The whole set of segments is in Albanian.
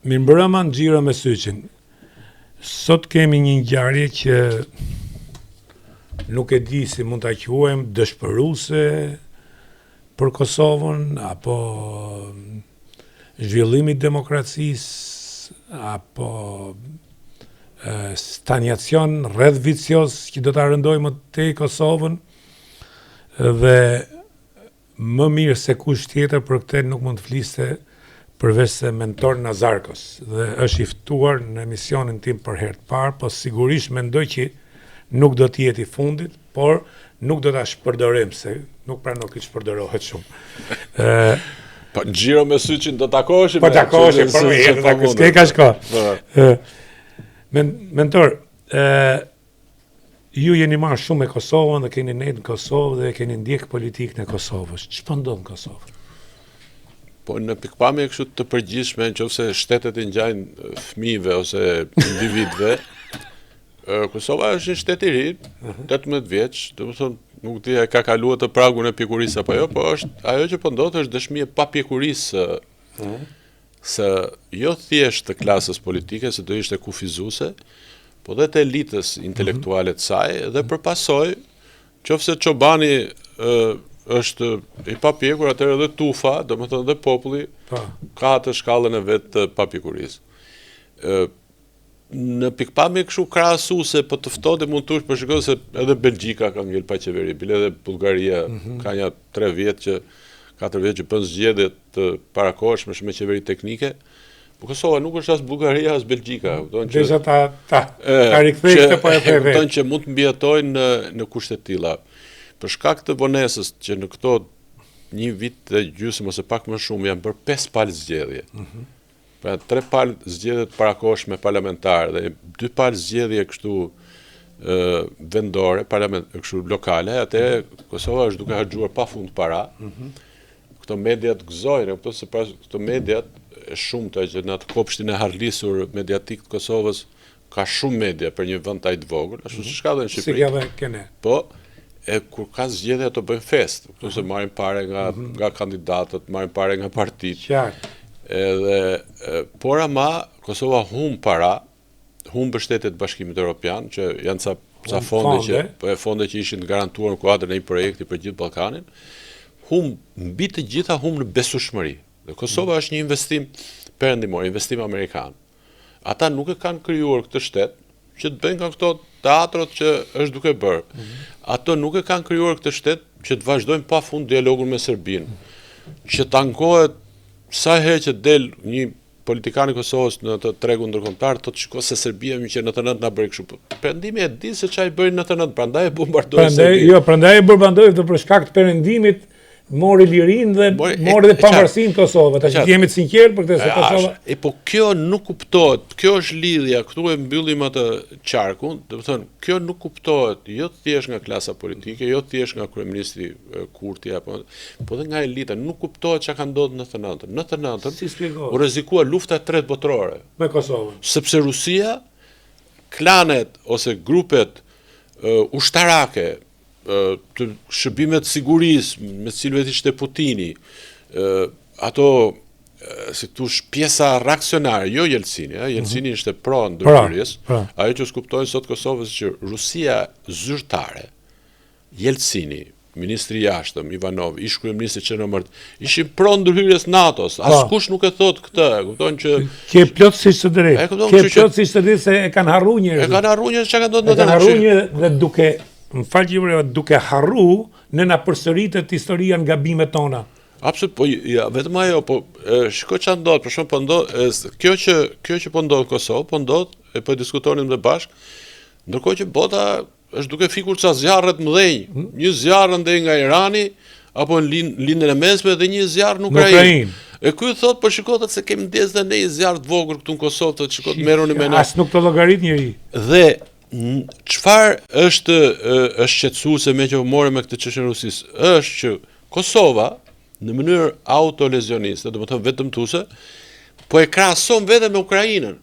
Mirëmbrëma në Xhiro me Syçin. Sot kemi një ngjarje që nuk e di si mund ta quajmë dëshpëruese për Kosovën, apo zhvillimi i demokracisë, apo stagnacion rreth vicioz që do ta rëndojmë te Kosovën, dhe më mirë se kush tjetër për këtë nuk mund të fliste përveç se mentor Nazarkos, dhe është i ftuar në emisionin tim për herë të parë, po sigurisht mendoj që nuk do të jetë i fundit, por nuk do ta shpërdorim, se nuk pranoj që shpërdorohet shumë. Po në Xhiro me Syçin do takoheshim. Po takoheshim, por herë takohesh, s'ke ka shko. Mentor, ju jeni marrë shumë me Kosovën dhe keni nejtë në Kosovë dhe keni ndjek politikën e Kosovës. Ç'po ndodh në Kosovë? Po në pikpamje kështu të përgjithshme, nëse shtetet i ngjajnë fëmijëve ose individëve, Kosova është një shtet i ri, 18 vjeç, domethënë nuk di ka kaluar të pragun e pjekurisë apo jo, po është ajo që po ndodh është dëshmi e papjekurisë së jo thjesht të klasës politike, se do ishte kufizuese, po dhe të elitës intelektuale të saj, dhe përpasoj, qofse Çobani është i papjekur, atëherë edhe tufa, domethënë edhe populli ka atë shkallën e vet të papjekurisë. Në pikpamje kështu krahasuese, po të ftohtë mund të për shikoj se edhe Belgjika ka ngel pa qeveri, bile edhe Bullgaria ka një 3 vjet që 4 vjet që bën zgjedhje të parakohshme me qeveri teknike. Po Kosova nuk është as Bullgaria as Belgjika, kupton që ta rikthej këtë po e the vetë. Kupton që mund të mbijetojnë në kushte të tilla. Për shkak të vonesës që në këto një vit dhe gjysmë ose pak më shumë janë bërë 5 palë zgjedhje. Pra 3 palë zgjedhje të parakohshme parlamentare dhe 2 palë zgjedhje kështu vendore, kështu lokale, atë Kosova është duke harxhuar pafund para. Këto mediat gëzojnë, se pas këto mediat e shumta që në atë kopshtin e harlisur mediatik të Kosovës ka shumë media për një vend aq të vogël, ashtu siç ka dhe në Shqipëri. Si ka dhe kene. Po, kur ka zgjedhje ato bëjnë fest, se marrin parë nga kandidatët, marrin parë nga partitë. Qartë. Edhe por ama Kosova humb para, humb mbështetjet e Bashkimit Evropian, që janë ca fonde që ishin garantuar në kuadrin e një projekti për gjithë Ballkanin, mbi të gjitha humb në besueshmëri. Dhe Kosova është një investim perëndimor, investim amerikan. Ata nuk e kanë krijuar këtë shtet që të bëjnë këto teatrot që është duke bërë. Ato nuk e kanë krijuar këtë shtet që të vazhdojnë pafund dialogun me Serbinë, që të ankohet sa herë që del një politikan i Kosovës në të tregun ndërkombëtar, thotë shiko se Serbia më që në 99 na bëri kështu. Perëndimi e di se çfarë bëri në 99, prandaj e bombardoi Serbinë. Jo, prandaj e bombardoi për shkak të perëndimit. Mori lirinë dhe mori dhe pavarësinë Kosovës. Tash jemi të sinqertë për këtë se Kosova. Po kjo nuk kuptohet. Kjo është lidhja, këtu e mbyllim atë qarkun, do të thonë, kjo nuk kuptohet jo thjesht nga klasa politike, jo thjesht nga kryeministri Kurti apo, po dhe nga elita, nuk kuptohet çka ka ndodhur në 99. Në 99 u rrezikua lufta e tretë botërore me Kosovën. Sepse Rusia, klanet ose grupet ushtarake të shërbimet sigurisë me cilëvet ishte Putini, ato si thush pjesa reaksionare, jo Jelcini, Jelcini ishte pro ndërhyrjes, ajo që skuptojnë sot Kosovës që Rusia zyrtare, Jelcini, ministri i jashtëm Ivanov, ish kryeministri Çernomort, ishin pro ndërhyrjes NATO-s. Askush nuk e thot këtë, kupton që ke plotësisht të drejtë. Ke plotësisht të drejtë se e kanë harruar njerëzit. E kanë harruar njerëzit çka ka ndodhur në 99. E kanë harruar dhe duke harru në na përsëritet historia nga gabimet tona. Absolut, po vetëm ajo, po shiko ç'a ndodh, për shembull po ndodh kjo që po ndodh në Kosovë, po ndodh e po diskutonin dhe bashk, ndërkohë që bota është duke fikur ca zjarre të mëdhenj, një zjarr ndej nga Irani apo në lindjen e mesme dhe një zjarr në Ukrainë. E ky thot po shikohet se kemi ndjesë dhe ne një zjarr të vogël këtu në Kosovë, thotë shikoj merruni me ne. As nuk të llogarit njëri. Dhe çfarë është shqetësuese me që morëm me këtë çështje Rusisë, është që Kosova në mënyrë autolezioniste, do të thonë vetëm tuse, po e krahason veten me Ukrainën.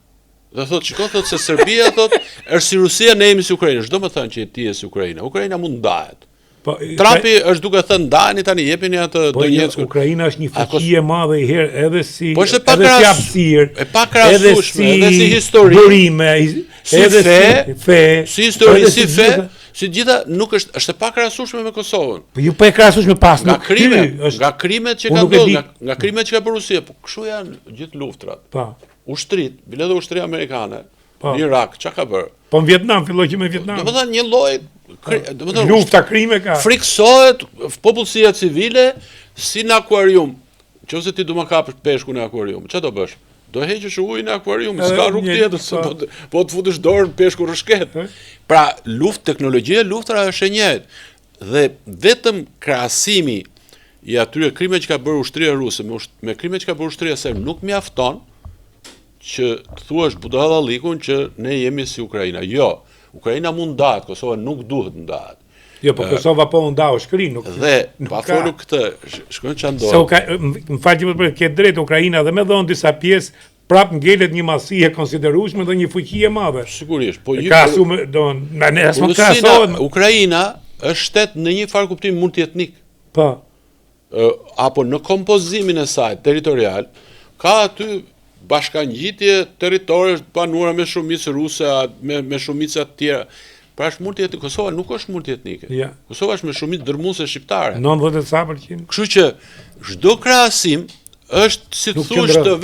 Dhe thotë, shikoj thotë se Serbia thotë, është si Rusia, ne jemi si Ukraina. Çdo më thënë që ti je si Ukraina. Ukraina mund ndahet. Trumpi është duke thënë ndani tani jepini atë Donetskut. Ukraina është një fuqi e madhe i herë edhe si hapësirë, edhe si histori, burime, edhe si fe, si histori, si fe, si gjitha nuk është e pakrahasueshme me Kosovën. Po ju po e krahasuesh me pas nga krimet që ka ndodhur, nga krimet që ka bërë Rusia, po kështu janë gjithë luftrat. Po. Ushtrit, bile dhe ushtria amerikane, në Irak, çka ka bërë? Po në Vietnam filloi që me Vietnam. Domethënë një lloj lufta krime ka. Friksohet popullsia civile si në akuarium. Nëse ti do ma kapësh peshku në akuarium, çfarë do bësh? Do heqësh ujin në akuarium, s'ka rrugë tjetër, po të futesh dorën peshku rrëshket. Pra, teknologjia e luftave është e njëjtë. Dhe vetëm krahasimi i atyre krime që ka bërë ushtria ruse me krime që ka bërë ushtria serbe nuk mjafton që të thuash budallallikun që ne jemi si Ukraina. Jo, Ukraina mund ndahet, Kosova nuk duhet ndahet. Jo, po Kosova po ndau shkrin, nuk. Dhe pa folur këtë, shkon çan do. Më fal që për ke drejt Ukraina dhe më dhon disa pjesë prap ngelet një masi e konsiderueshme dhe një fuqi e madhe. Sigurisht, po ju ka asumë ne as mund të krahasohet. Ukraina është shtet në një farë kuptimi multietnik. Po. Apo në kompozimin e saj territorial ka aty bashkangjitje territoresh banuara me shumicë ruse, me shumica të tjera. Pra është multietnike. Kosova nuk është multietnike. Ja. Kosova është me shumicë dërmuese shqiptare. 90%. Kështu që çdo krahasim është si të thuash të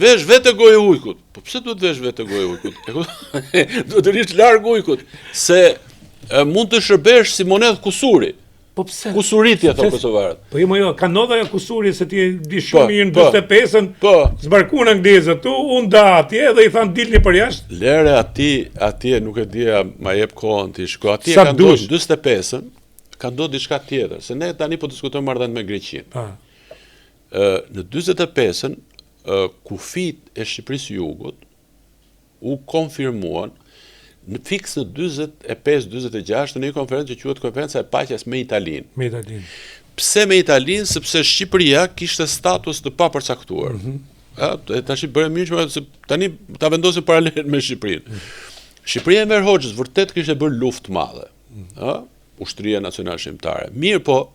vesh vetë gojë ujkut. Po pse duhet të vesh vetë gojë ujkut? Duhet të rish larg ujkut, se mund të shërbesh si monedhë kusuri. Po pse? Kusuritja thonë kosovarët. Po jo, ka ndodha kusuri se ti di shumë mirë në 45-ën. Po. Zbarkuan anglezët, unë da atje dhe i thanë dilni për jashtë. Lere atje nuk e dia, ma jep kohën ti shko. Atje ka ndodhur 45-ën, ka ndodhur diçka tjetër, se ne tani po diskutojmë marrëdhënie me Greqinë. Në 45-ën kufit e Shqipërisë Jugut u konfirmuan në fiks në 45-46 në një konferencë që quhet Konferenca e Paqes me Italinë. Me Italinë. Pse me Italinë? Sepse Shqipëria kishte status të papërcaktuar. Tash bëre mirë se tani ta vendosin paralel me Shqipërinë. Shqipëria e Enver Hoxhës vërtet kishte bërë luftë madhe. Ushtria Nacionale Shqiptare. Mirë po,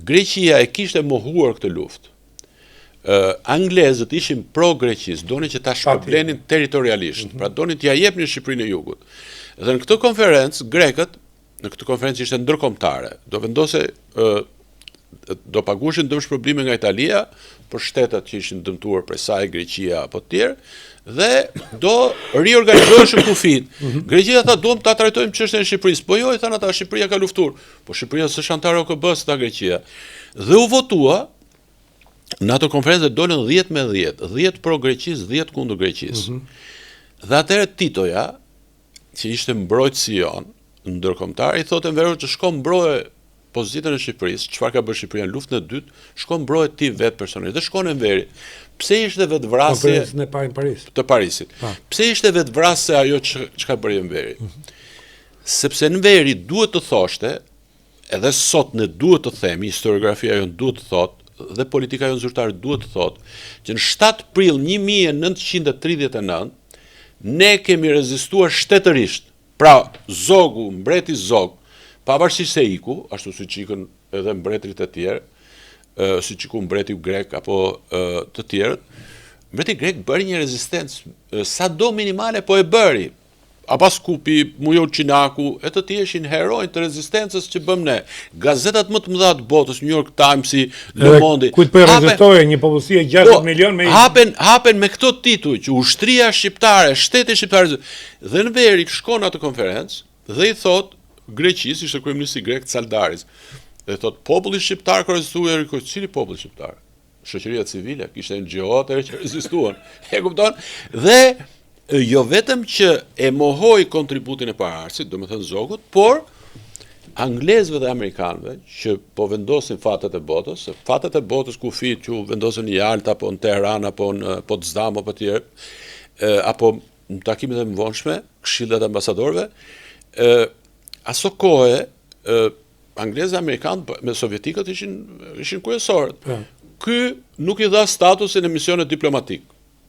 Greqia e kishte mohuar këtë luftë. Anglezët ishin pro-Greqis, donin që ta shpërblenin territorialisht, pra donin t'ja jepnin Shqipërinë e Jugut. Dhe në këtë konferencë, grekët, në këtë konferencë ishte ndërkombëtare, do pagushin dëmshpërblime nga Italia për shtetet që ishin dëmtuar prej saj, Greqia apo të tjerë, dhe do riorganizoheshin kufit. Greqia tha duam ta trajtojmë çështjen e Shqipërisë. Po jo, i thanë ata, Shqipëria ka luftuar. Po Shqipëria s'është antar OKB-s ta Greqia. Dhe u votua. Në ato konferencë dolën 10 me 10, 10 pro Greqisë, 10 kundër Greqisë. Dhe atëherë Titoja, që ishte mbrojtësi jon, ndërkombëtar, i thotë Enver që shko mbroje pozitën e Shqipërisë, çfarë ka bërë Shqipëria në luftën e dytë, shko mbroje ti vetë personalisht. Dhe shkon Enveri. Pse ishte vetvrasje në Paris? Të Parisit. Pse ishte vetvrasje ajo çka bëri Enveri? Sepse Enveri duhet të thoshte, edhe sot ne duhet të themi, historiografia jon duhet të thotë, dhe politika jonë zyrtare duhet të thotë, që në 7 prill 1939, ne kemi rezistuar shtetërisht. Pra, Zogu, mbreti Zog, pavarësisht se iku, ashtu si që ikën edhe mbretrit e tjerë, si që ku mbreti grek apo të tjerët, mbreti grek bëri një rezistencë sa do minimale, po e bëri. Abbas Kupi, Mujor Çinaku, e të tjerë ishin herojnë të rezistencës që bëm ne. Gazetat më të mëdha të botës, New York Times-i, Le Monde, kujt po rezistoje një popullsi 60 milion me hapen me këto tituj që ushtria shqiptare, shteti shqiptar, dhe Enveri shkon atë konferencë dhe i thot Greqisë, ishte kryeministri grek Caldaris, dhe i thot populli shqiptar ka rezistuar, cili popull shqiptar? Shoqëria civile, kishte NGO-at që rezistuan. E kupton? Dhe jo vetëm që e mohoi kontributin e paraardhësit, domethënë Zogut, por anglezëve dhe amerikanëve që po vendosin fatet e botës, se fatet e botës kufit që vendosen në Jalta, apo në Teheran, apo në Potsdam, apo tjerë, apo në takimet e mëvonshme, këshillat e ambasadorëve, aso kohë anglezë dhe amerikanë me sovjetikët ishin kryesorët. Ky nuk i dha statusin e misionet diplomatik.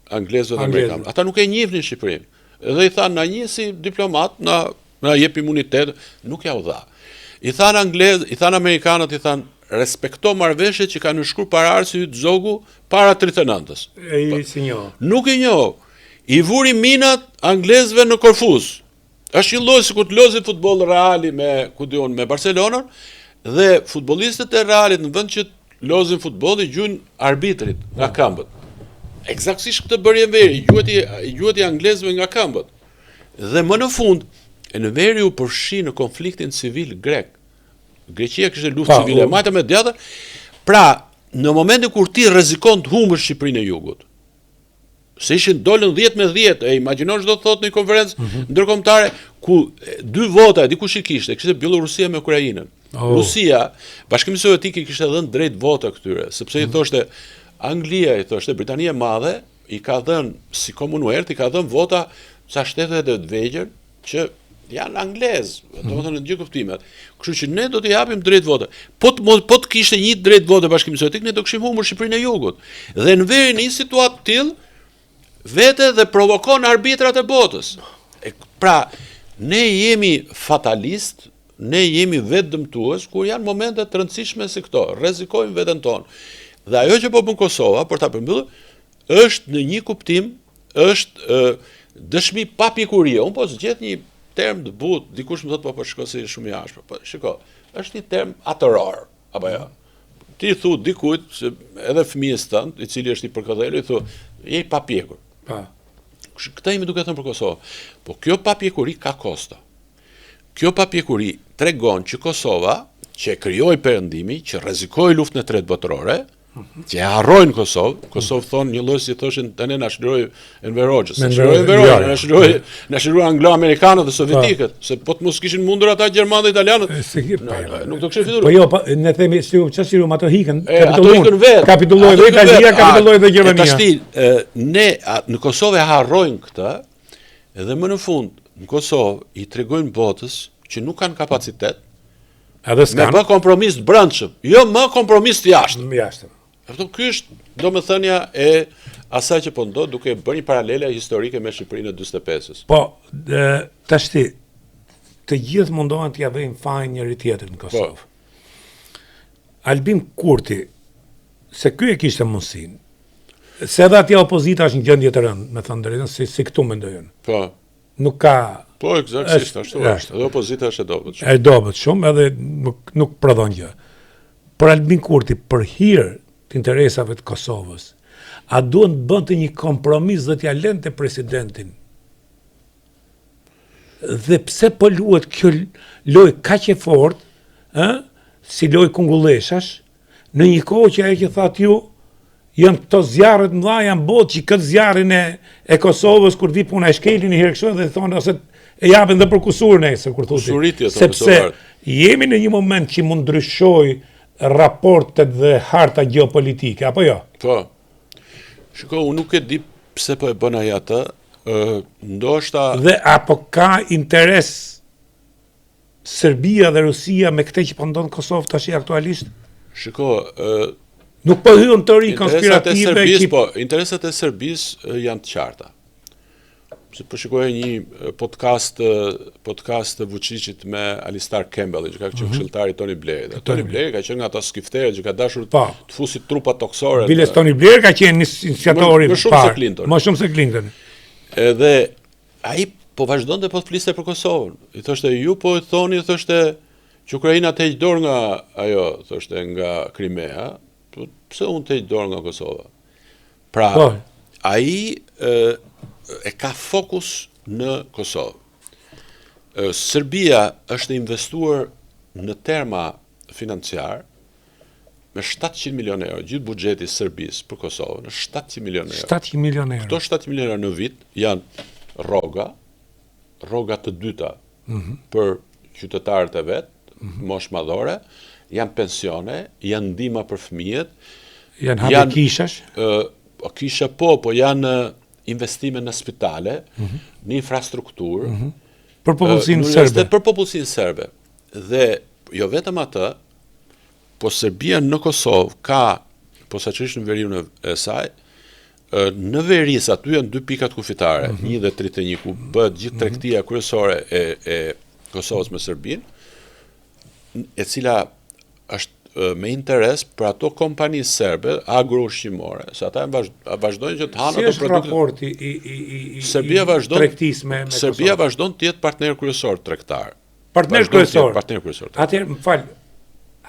Anglezëve dhe amerikanë. Ata nuk e njihnin Shqipërinë. Edhe i thanë na njeh si diplomat, na jep imunitet, nuk ja u dha. I thanë anglezë, i thanë amerikanët, i thanë, respekto marrëveshjet që kanë shkruar pararë si yt zogu para 39-s. Si njoh. Nuk i njoh. I vuri minat anglezëve në Korfuz. Është një lloj sikur të lozit futboll Reali me Barcelonën dhe futbollistët e Realit në vend që lozin futboll i gjujnë arbitrit nga këmbët. Eksaktësisht këtë bëri Enveri, gjuheti anglezëve nga këmbët. Dhe më në fund, Enveri u përfshi në konfliktin civil grek. Greqia kishte luftë civile e majta me djatër. Pra, në momentin kur ti rrezikon të humbësh Shqipërinë e Jugut, se ishin dolën 10-10, e imagjinosh do të thotë në konferencë ndërkombëtare ku 2 vota dikush i kishte Bielorusia me Ukrainën. Rusia, Bashkimi Sovjetik i kishte dhënë drejt vota këtyre, sepse i thoshte Anglia, i thoshte Britania e Madhe, i ka dhënë si Commonwealth, i ka dhënë vota sa shtete të vegjël që janë anglez, domethënë në gjithë kuptimet. Kështu që ne do t'i japim drejt vote. Po të kishte një drejt vote Bashkimi Sovjetik, ne do kishim humbur Shqipërinë e Jugut. Dhe në veri një situatë të tillë vete dhe provokon arbitrat e botës. Pra, ne jemi fatalist, ne jemi vetë dëmtues, kur janë momente të rëndësishme si këto, rrezikojmë veten tonë. Dhe ajo që po bën Kosova, për ta përmbyllur, është në një kuptim, është dëshmi pa pjekurie. Unë po zgjedh një term të butë, dikush më thotë po shiko si shumë i ashpër. Po shiko, është një term atëror, apo jo. Ti thu dikujt, edhe fëmijës tënd, i cili është i përkëdhelur, i thu, je pa pjekur. Këta imi duke thënë për Kosovë. Po kjo papjekuri ka kosta. Kjo papjekuri tregon që Kosova, që e krijoi perëndimi, që rrezikoi luftën e tretë botërore, që e harrojnë Kosovë thonë një lloj si thoshin tani na shiroi Enver Hoxhës, na shiroi anglo-amerikanët dhe sovjetikët, se po të mos kishin mundur ata gjermanë dhe italianët. Nuk do kishin fitur. Po jo, ne themi çfarë shirum ato hikën, kapitulloi dhe Italia, kapitulloi dhe Gjermania. Tash ne në Kosovë harrojnë këtë, edhe më në fund në Kosovë i tregojnë botës që nuk kanë kapacitet. Me bë kompromis të brendshëm, jo më kompromis të jashtëm. Ky është domethënia e asaj që po ndodh duke bërë një paralele historike me Shqipërinë e 45-s. Po, tash të gjithë mundohen t'ia vëjnë fajin njëri tjetrit në Kosovë. Albin Kurti, se ky e kishte mundësinë, se edhe atje opozita është në gjendje të rëndë, me thënë drejtën, si këtu mendojnë. Po. Nuk ka. Po, eksaktësisht ashtu është. Edhe opozita është e dobët shumë. E dobët shumë, edhe nuk prodhon gjë. Por Albin Kurti, për hir të interesave të Kosovës, a duhen të bënte një kompromis dhe t'ja lënte presidentin? Dhe pse po luhet kjo lojë kaq e fortë, si lojë kungulleshash, në një kohë që ajo që thatë ju, janë këto zjarret mëdha janë botë që këtë zjarrin e Kosovës kur vi puna e shkelin i herë kështu dhe thonë ose e japin dhe për kusur nesër kur thotë. Sepse jemi në një moment që mund ndryshoj raportet dhe harta gjeopolitike, apo jo? Po. Shiko, unë nuk e di pse po e bën ai atë, ndoshta dhe apo ka interes Serbia dhe Rusia me këtë që po ndodh në Kosovë tash aktualisht? Shiko, nuk po hyn teori konspirative që po, interesat e Serbisë janë të qarta. Se po shikoj një podcast të Vučićit me Alistar Campbell, që ka qenë këshilltari Tony Blair. Tony Blair ka qenë nga ata skifterët që ka dashur të fusi trupa toksore. Biles Tony Blair ka qenë iniciatori më shumë se Clinton. Më shumë se Clinton. Edhe ai po vazhdonte po të fliste për Kosovën. I thoshte ju po e thoni, thoshte që Ukraina të heq dorë nga ajo, thoshte nga Krimea. Pse unë të heq dorë nga Kosova? Pra, ai e ka fokus në Kosovë. Serbia është investuar në terma financiar me 700 milionë euro. Gjithë buxheti i Serbisë për Kosovën është 700 milionë euro. 700 milionë euro. Këto 700 milionë euro në vit janë rroga të dyta për qytetarët e vet, moshë madhore, janë pensione, janë ndihma për fëmijët, janë kishash. Kisha po janë investime në spitale, në infrastrukturë, për popullsinë serbe. Për popullsinë serbe. Dhe jo vetëm atë, po Serbia në Kosovë ka, posaçërisht në veriun e saj, në veris aty janë 2 pikat kufitare, 1 dhe 31, ku bëhet gjithë tregtia kryesore e Kosovës me Serbinë. e cila është me interes për ato kompani serbe agro-ushqimore, se ata vazhdojnë që të hanë ato produkte. Si është raporti i tregtisë me Kosovën? Serbia vazhdon të jetë partner kryesor tregtar. Partner kryesor. Tregtar. Atëherë, më fal,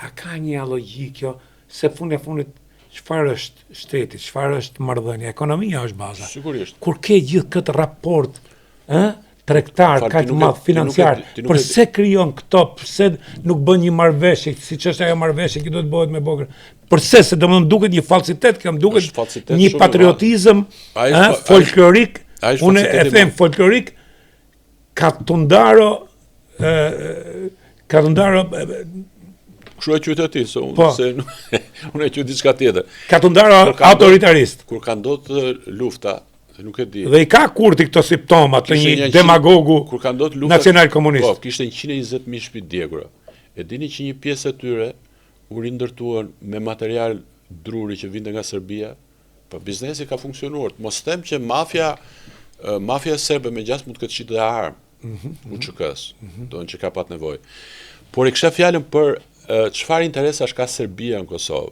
a ka një logjikë kjo se fundit çfarë është shteti, çfarë është marrëdhënia, ekonomia është baza. Sigurisht. Kur ke gjithë këtë raport, tregtar, kaq madh financiar, përse krijon këto, pse nuk bën një marrëveshje, siç është ajo marrëveshje që do të bëhet me Bogrën? Përse se domethënë duket një falsitet, kjo më duket një patriotizëm folklorik, unë e them folklorik, Katundaro Kështu e qytet ti, se unë e qytet diçka tjetër. Katundaro autoritarist. Kur ka ndodhur lufta, nuk e di. Dhe i ka kurti këto simptoma të një demagogu nacional komunist. Po, kishte 120.000 shtëpi djegura. E dini që një pjesë e tyre u rindërtuan me material druri që vinte nga Serbia, po biznesi ka funksionuar. Mos them që mafia serbe me gjasë mund të ketë shitë dhe armë, UÇK-s, do në që ka pat nevojë. Por e kisha fjalën për çfarë interesash ka Serbia në Kosovë,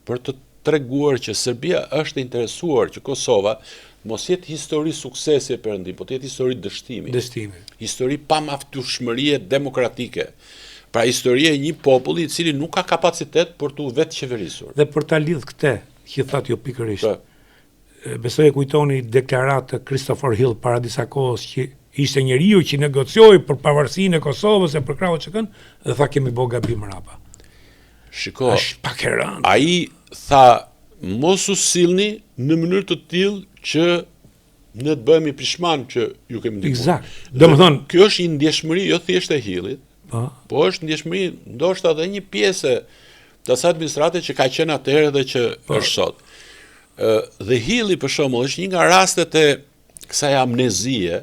për të treguar që Serbia është e interesuar që Kosova mos jetë histori suksesi e Perëndim, po të jetë histori dështimi. Histori pa maftueshmërie demokratike. Pra historia e një populli i cili nuk ka kapacitet për të vetë qeverisur. Dhe për ta lidh këtë, që thatë jo pikërisht. Besoj e kujtoni deklaratë të Christopher Hill para disa kohës që ishte njeriu që negocioi për pavarësinë e Kosovës e për krahun çkën dhe tha kemi bë gabim rapa. Shiko, është pak e rëndë. Ai tha mos u sillni në mënyrë të tillë që ne të bëhemi pishman që ju kemi ndihmuar. Eksakt. Domethënë, kjo është një ndjeshmëri jo thjesht e Hillit, po është ndjeshmëri ndoshta edhe një pjesë të asaj administrate që ka qenë atëherë dhe që është sot. Dhe Hilli për shembull është një nga rastet e kësaj amnezie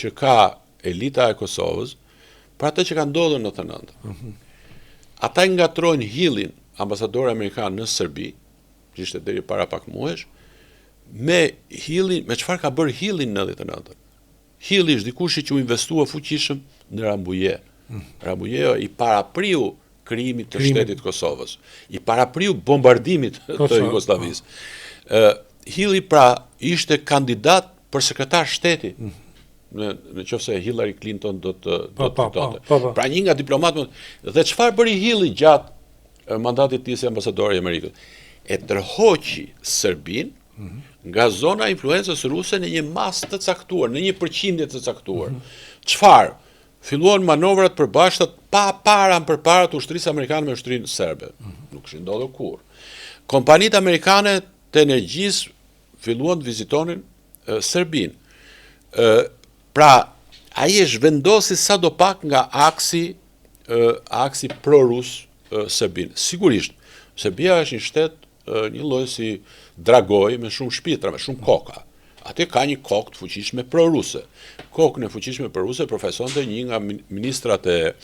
që ka elita e Kosovës për atë që ka ndodhur në 99. Ata ngatrojnë Hillin, ambasador amerikan në Serbi, që ishte deri para pak muajsh, me Hillin, me çfarë ka bërë Hilli në 99. Hilli është dikush që u investua fuqishëm në Rambuje. Rambuje i parapriu krijimit të shtetit Kosovës, i parapriu bombardimit të Jugosllavisë. Hilli pra ishte kandidat për sekretar shteti, në qoftë se Hillary Clinton do të fitonte. Pra një nga diplomatët. Dhe çfarë bëri Hilli gjatë mandatit të tij si ambasador i Amerikës? E tërhoqi Serbin nga zona e influencës ruse në një masë të caktuar, në një përqindje të caktuar. Çfarë? Filluan manovrat përbashkëta pa para përpara të ushtrisë amerikane me ushtrinë serbe. Nuk kishin ndodhur kurrë. Kompanitë amerikane të energjisë filluan të vizitonin Serbin. Pra, ai e zhvendosi sadopak nga aksi pro-rus Serbin. Sigurisht, Serbia është një shtet një lloj si Dragoj me shumë shpitra, me shumë koka. Atë ka një kokë të fuqishme pro-ruse. Kokën e fuqishme pro-ruse profesonte një nga ministrat e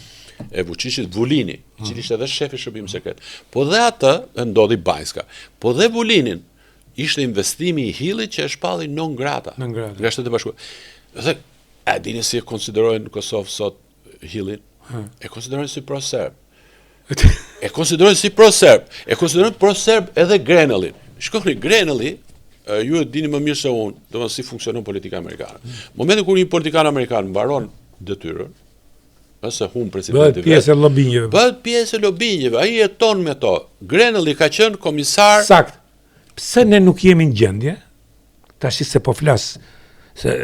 Vučićit, Vulini, i cili ishte edhe shef i shërbimit sekret. Po dhe atë ndodhi Bajska. Po dhe Vulinin ishte investimi i Hillit që e shpalli non grata. Nga Shtetet e Bashkuara. Dhe a dini si e konsiderojnë në Kosovë sot Hillin? E konsiderojnë si pro-serb. E konsiderojnë pro-serb edhe Grenellin. Shkoni, Grenelli, ju e dini më mirë se unë, domethënë si funksionon politika amerikane. Momentin kur një politikan amerikan mbaron detyrën, ose humb presidenti bëhet pjesë e lobinjeve. Bëhet pjesë e lobinjeve, ai jeton me to. Grenelli ka qenë komisar. Sakt. Pse ne nuk jemi në gjendje? Tash se po flas se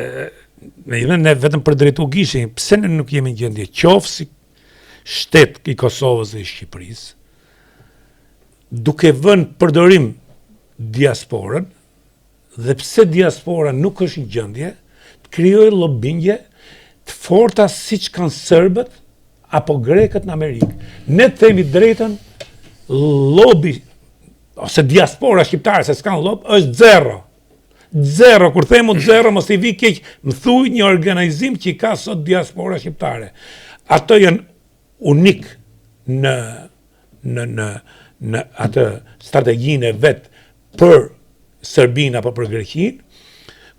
ne vetëm për drejtu gishin, pse ne nuk jemi në gjendje qoftë si shtet i Kosovës dhe i Shqipërisë, duke vënë përdorim diasporën, dhe pse diaspora nuk është në gjendje të krijojë lobingje të forta siç kanë serbët apo grekët në Amerikë. Ne themi drejtën, lobi ose diaspora shqiptare se s'kan lob është zero. Zero, kur themu zero, mos i vi keq, më thuj një organizim që i ka sot diaspora shqiptare. Ato janë unik në atë strategjinë e vet për Serbinë apo për Greqinë,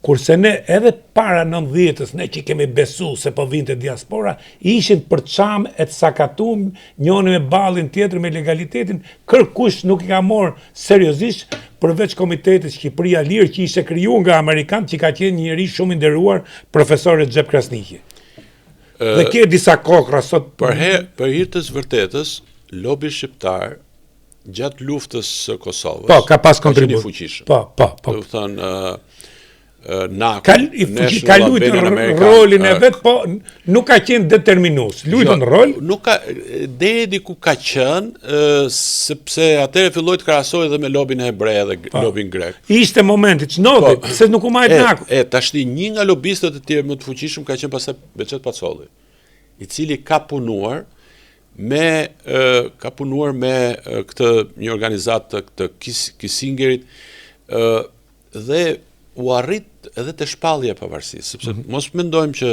Kurse ne edhe para 90-s, ne që kemi besu se po vinte diaspora, ishin për çam e të sakatum, njëri me ballin tjetër me legalitetin, kërkush nuk i ka marrë seriozisht përveç Komitetit Shqipëria Lirë që ishte krijuar nga amerikanë, që ka qenë një njerëz shumë i nderuar, profesor Recep Krasniqi. Dhe ke disa kokra sot për hir të vërtetës, lobi shqiptar gjatë luftës së Kosovës. Po, ka pas kontribut. Fuqishëm. Po. Do të thënë NACO, ka luajtur rolin e vet, po nuk ka qenë determinues. Luajton rol. Nuk ka deri diku ka qenë, sepse atëherë filloi të krahasohej edhe me lobin hebrej dhe lobin grek. Ishte momenti ç'noti, se nuk u majt NACO. Tashti një nga lobistët e tjerë më të fuqishëm ka qenë pastaj Beçet Pacolli, i cili ka punuar me këtë një organizatë të Kissingerit dhe u arrit edhe të shpallja e pavarësisë, sepse mos mendojmë që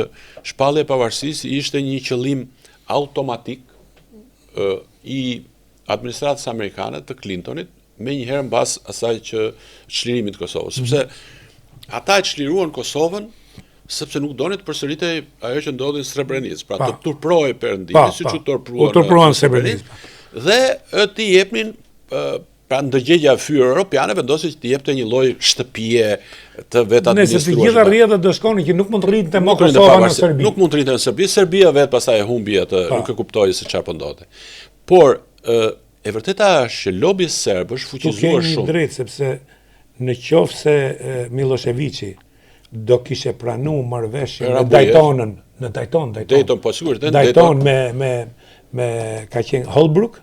shpallja e pavarësisë ishte një qëllim automatik i administratës amerikane të Clintonit me njëherë mbas asaj që çlirimit të Kosovës, sepse ata e çliruan Kosovën sepse nuk donin të përsëritej ajo që ndodhi në Srebrenicë, pra të turprohej Perëndimi, siç u turpruan Srebrenicë. Dhe t'i jepnin pra ndërgjegja e fyer europiane vendosi që t'i jepte një lloj shtëpie të vetë administrueshme. Nëse të gjitha rrjedhët do shkonin që nuk mund të rrinte më Kosova në Serbi. Nuk mund të rrinte në Serbi. Serbia vetë pastaj e humbi atë, nuk e kuptoi se çfarë po ndodhte. Por e vërteta është që lobi serb është fuqizuar shumë. Keni drejt, sepse në qoftë se Miloševići do kishte pranuar marrëveshjen me Daytonën, në Dayton, po sigurisht, Dayton me ka qenë Holbrooke.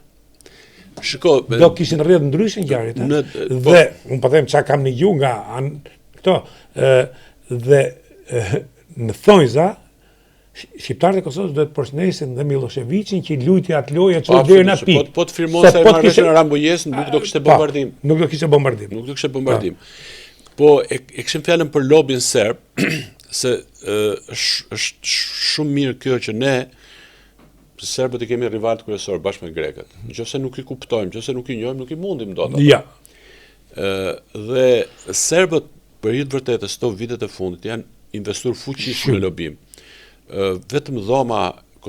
Shiko, do kishin rrjedh ndryshe ngjarjet. Dhe unë po them çka kam në ju nga këto dhe në thonjza shqiptarët e Kosovës do të përshëndesin dhe Miloševićin që luajti atë lojë që deri në pikë. Po të firmonte marrëveshjen Rambujës, nuk do kishte bombardim. Nuk do kishte bombardim. Nuk do kishte bombardim. Po e kishim fjalën për lobin serb, se është shumë mirë kjo që ne serbët i kemi rival kryesor bashkë me grekët. Nëse nuk i kuptojmë, nëse nuk i njohim, nuk i mundim dot. Ja. Dhe serbët për hir të vërtetës këto vitet e fundit janë investuar fuqishëm në lobim. Vetëm dhoma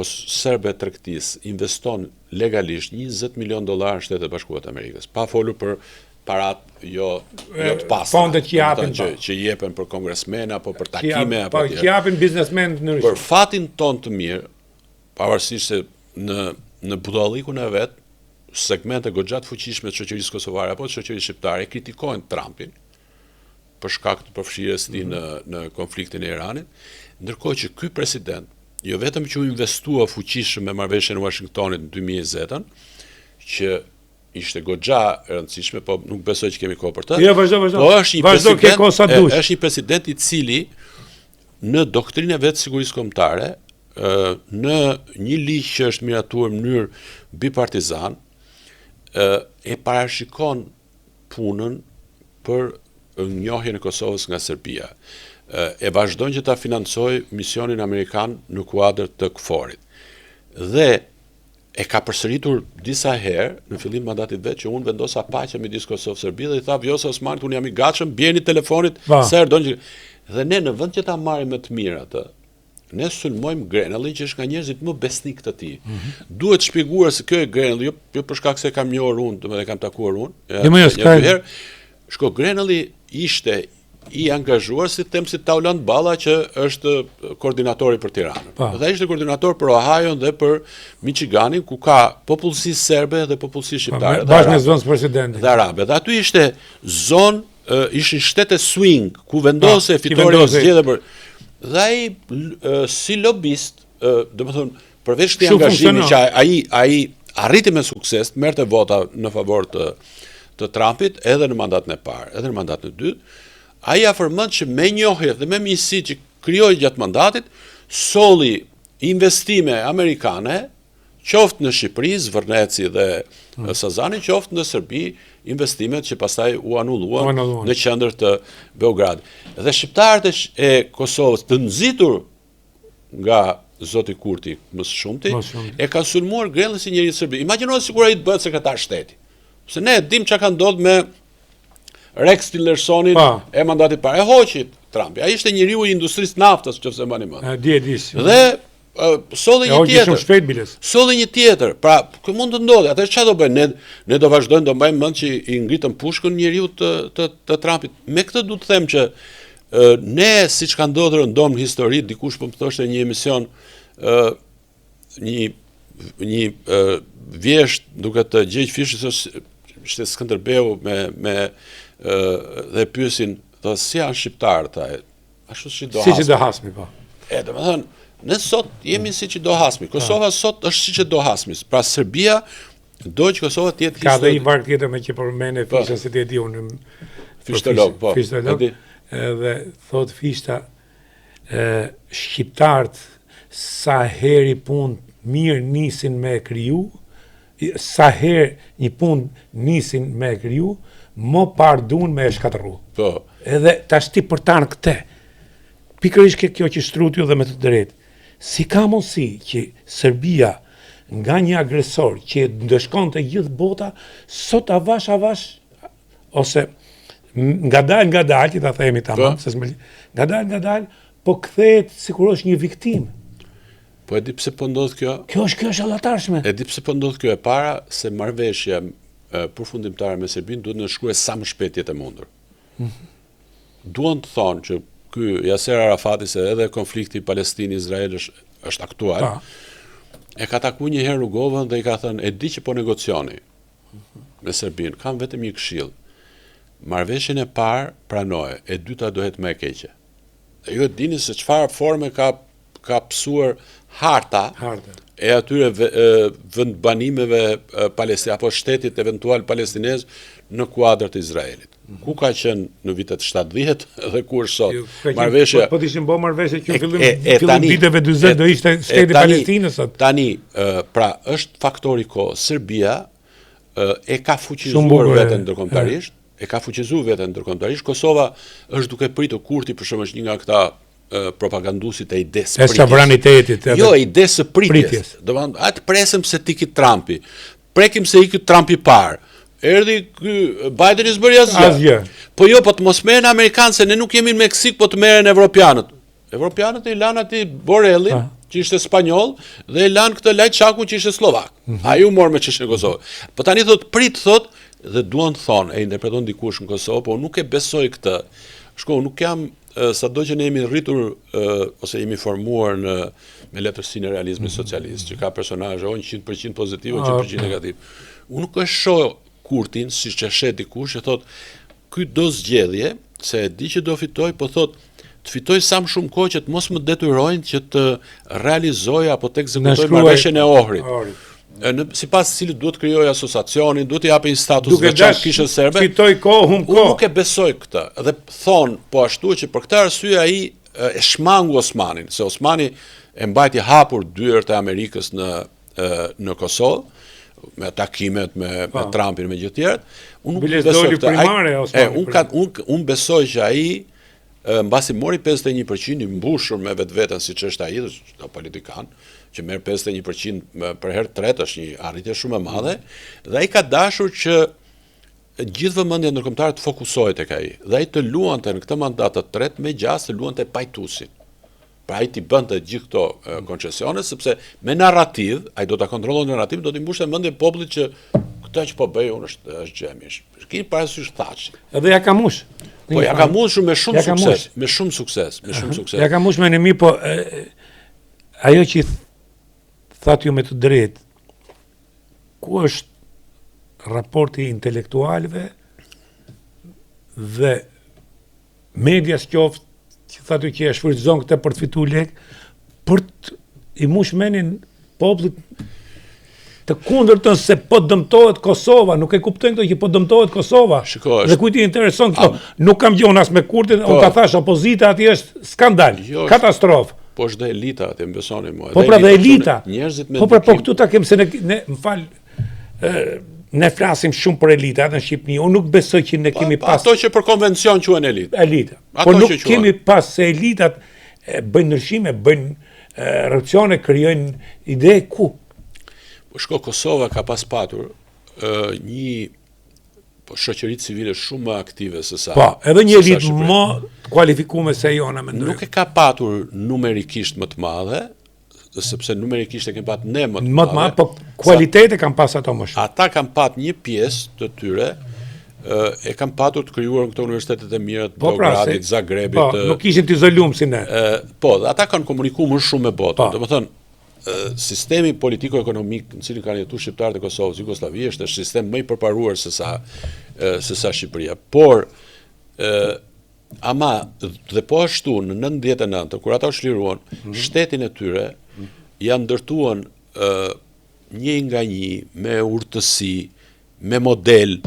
serbe e tregtisë investon legalisht $20 milion në Shtetet Bashkuara të Amerikës, pa folur për parat jo të pastra. Fondet që japin që jepen për kongresmena apo për takime apo që japin biznesmenë në Për fatin ton të mirë, pavarësisht se në budallikun e vet, segmente goxha të fuqishme të shoqërisë kosovare apo të shoqërisë shqiptare kritikojnë Trumpin për shkak të përfshirjes së tij në konfliktin e Iranit, ndërkohë që ky president jo vetëm që u investua fuqishëm me marrëveshjen e Washingtonit në 2020-ën, që ishte goxha e rëndësishme, po nuk besoj që kemi kohë për të. Jo, vazhdo. Po është një president i cili në doktrinën e vet sigurisë kombëtare, në një ligj që është miratuar në mënyrë bipartizan, e parashikon punën për njohjen e Kosovës nga Serbia. E vazhdon që ta financojë misionin amerikan në kuadër të KFOR-it. Dhe e ka përsëritur disa herë në fillim mandatit vet që unë vendosa paqe midis Kosovës dhe Serbisë dhe i tha Vjosa Osmanit, unë jam i gatshëm, bjeni telefonit sa herë doni. Dhe ne në vend që ta marrim më të mirë atë, ne sulmojmë Grenellin që është nga njerëzit më besnik të tij. Duhet shpjeguar se kjo e Grenelli, jo për shkak se kam njohur unë, domethënë kam takuar unë. Shko, Grenelli ishte i angazhuar si Taulant Balla që është koordinatori për Tiranën. Dhe ishte koordinator për Ohio dhe për Michiganin, ku ka popullsi serbe dhe popullsi shqiptare bashkë me zonës presidentit dhe arabe. Dhe aty ishte zonë, ishin shtete swing ku vendose fitore zgjedhje për. Dhe ai si lobist, domethënë përveç këtij angazhimi që ai arriti me sukses, merrte vota në favor të Trumpit edhe në mandatin e parë, edhe në mandatin e dytë, ai afërmend që me njohje dhe me miqësi që krijoi gjatë mandatit, solli investime amerikane, qoftë në Shqipëri, Zvërneci dhe Sazani, qoftë në Serbi, investimet që pastaj u anulluan në qendër të Beogradit. Dhe shqiptarët e Kosovës të nxitur nga zoti Kurti më së shumti, e ka sulmuar Grenellin si njëri i Serbisë. Imagjino sikur ai të bëhet sekretar shteti. Se ne dim çka ka ndodhur me Rex Tillersonin e mandatit parë. E hoqit Trumpi. Ai ishte njeriu I industrisë naftës, nëse mbani mend. Di. Dhe solli një tjetër. Shumë shpejt biles. Solli një tjetër. Pra, kë mund të ndodhi? Atë çfarë do bëjnë? Ne do vazhdojmë, do mbajmë mend që I ngritën pushkën njeriu të Trumpit. Me këtë du të them që ne, siç ka ndodhur në histori, dikush po më thoshte një emision, një vjesht duke të gjej fishë, ishte Skënderbeu dhe pyesin, do si janë shqiptarët ata, ashtu si do hasmi. Si që do hasmi, po. Domethënë, ne sot jemi siç I do hasmi. Kosova sot është siç e do hasmi. Pra Serbia do që Kosova të jetë Ka dhe I varg tjetër me që përmene fishta si të di unë. Fishtolog, po. Fishtolog. Dhe thot fishta shqiptarët sa herë punë mirë nisin me kriju, sa herë një punë nisin me kriju, më pardun me shkatërru. Po. Edhe tash ti për tanë këte, pikërisht kjo që shtrutju dhe me të drejtë, si ka mundësi që Serbia nga një agresor që ndëshkon të gjithë bota, sot avash, ose nga dal, që ta themi tamam, nga dal, po kthehet sikur është një viktim. Po e di pse po ndodh kjo? Kjo është allatarshme. E di pse po ndodh kjo e para, se marrëveshja përfundimtare me Serbinë duhet në shkruaj sa më shpejt jetë e mundur. Duan të thonë që ky Yasser Arafati, se edhe konflikti Palestinë-Izrael është aktual, e ka taku një herë Rugovën dhe I ka thënë, e di që po negocioni me Serbinë, kam vetëm një këshill. Marrëveshjen e parë pranoje, e dyta do jetë më e keqe. Dhe ju e dini se çfarë forme ka pësuar harta e atyre vendbanimeve apo shtetit eventual palestinez në kuadër të Izraelit. Ku ka qenë në vitet 70 dhe ku është sot? Marrëveshja. Po t'ishin bë marrëveshje që fillim viteve 40 do ishte shteti Palestinës sot. Tani, pra është faktori kohë. Serbia e ka fuqizuar veten ndërkombëtarisht. Kosova është duke pritur Kurti, për shembull, një nga këta propagandusit e idesë pritjes. E sovranitetit. Jo, idesë pritjes. Domethënë, atë presim se ti ki Trumpi. Prekim se I ky Trumpi parë. Erdhi ky Bideni s'bëri asgjë. Po jo, po të mos merren amerikanë, se ne nuk jemi në Meksik, po të merren evropianët. Evropianët I lanë aty Borrellin, që ishte spanjoll, dhe I lanë këtë Lajçakun që ishte slovak. Ai u mor me çështën e Kosovës. Po tani dhe duan të thonë, e interpreton dikush në Kosovë, po nuk e besoj këtë. Nuk jam sado që ne jemi rritur ose jemi formuar me letërsinë e realizmit socialist, që ka personazhe 100% pozitiv, 100% negativ. Unë nuk e shoh Kurtin, siç e sheh dikush, që thotë, ky do zgjedhje, se e di që do fitoj, po thotë, të fitoj sa më shumë kohë që të mos më detyrojnë që të realizoj apo të ekzekutoj marrëveshjen e Ohrit. Sipas cilit duhet krijoj asociacionin, duhet I japin status veçantë kishës serbe. Fitoj kohë, humb kohë. Unë nuk e besoj këtë. Dhe thon po ashtu që për këtë arsye ai e shmangu Osmanin, se Osmani e mbajti hapur dyert e Amerikës në Kosovë, me takimet me Trumpin, me gjithë tjerët. Unë nuk besoj këtë. Unë besoj që ai mbasi mori 51% I mbushur me vetveten siç është ai, do politikan, që merr 51% për herë tretë, është një arritje shumë e madhe, dhe ai ka dashur që gjithë vëmendja ndërkombëtare të fokusohet tek ai. Dhe ai të luante në këtë mandat të tretë me gjas, të luante pajtusin. Pra ai t'i bënte gjithë këto koncesione, sepse me narrativ, ai do ta kontrollonte narrativ, do t'i mbushte mendjen e popullit që këtë që po bëj unë është gjemish. Keni parasysh Thaçi. Edhe ja ka mush. Po ja ka mushur me shumë sukses, Ja ka mush me në mi, po ajo që thatë ju me të drejtë, ku është raporti intelektualve dhe medias qoftë, që thatë ju që e shfrytëzon këtë për të fitu lekë, për të I mush menin popullit të kundërtën se po dëmtohet Kosova, nuk e kuptojnë këto që po dëmtohet Kosova. Dhe kujt I intereson këto? Nuk kam gjon as me Kurtin, unë ta thash opozita aty është skandal, katastrofë. Po është dhe elita, atë më besoni mua. Po pra dhe elita. Njerëzit me po këtu ta kem se ne më fal, ne flasim shumë për elita në Shqipëri. Unë nuk besoj që ne kemi pas ato që për konvencion quhen elitë. Elita. Po nuk kemi pas se elitat bëjnë ndryshime, bëjnë revolucione, krijojnë ide ku. Po Kosova ka pas patur një shoqëri civile shumë më aktive se sa. Po, edhe një elitë më kualifikuar se jona mendoj. Nuk e ka patur numerikisht më të madhe, sepse numerikisht e kemi patur ne më të madhe. Po kualitete kanë pas ato më shumë. Ata kanë pat një pjesë të tyre e kanë patur të krijuar këto universitetet e mira të Beogradit, Zagrebit. Po, nuk ishin të izoluar si ne. Po, ata kanë komunikuar më shumë me botën. Domethënë, sistemi politiko-ekonomik në cilin kanë jetuar shqiptarët e Kosovës, Jugosllavia, është sistem më i përparuar se sa Shqipëria. Por ama dhe po ashtu në 99, kur ata u çliruan, shtetin e tyre janë ndërtuan një nga një me urtësi, me model,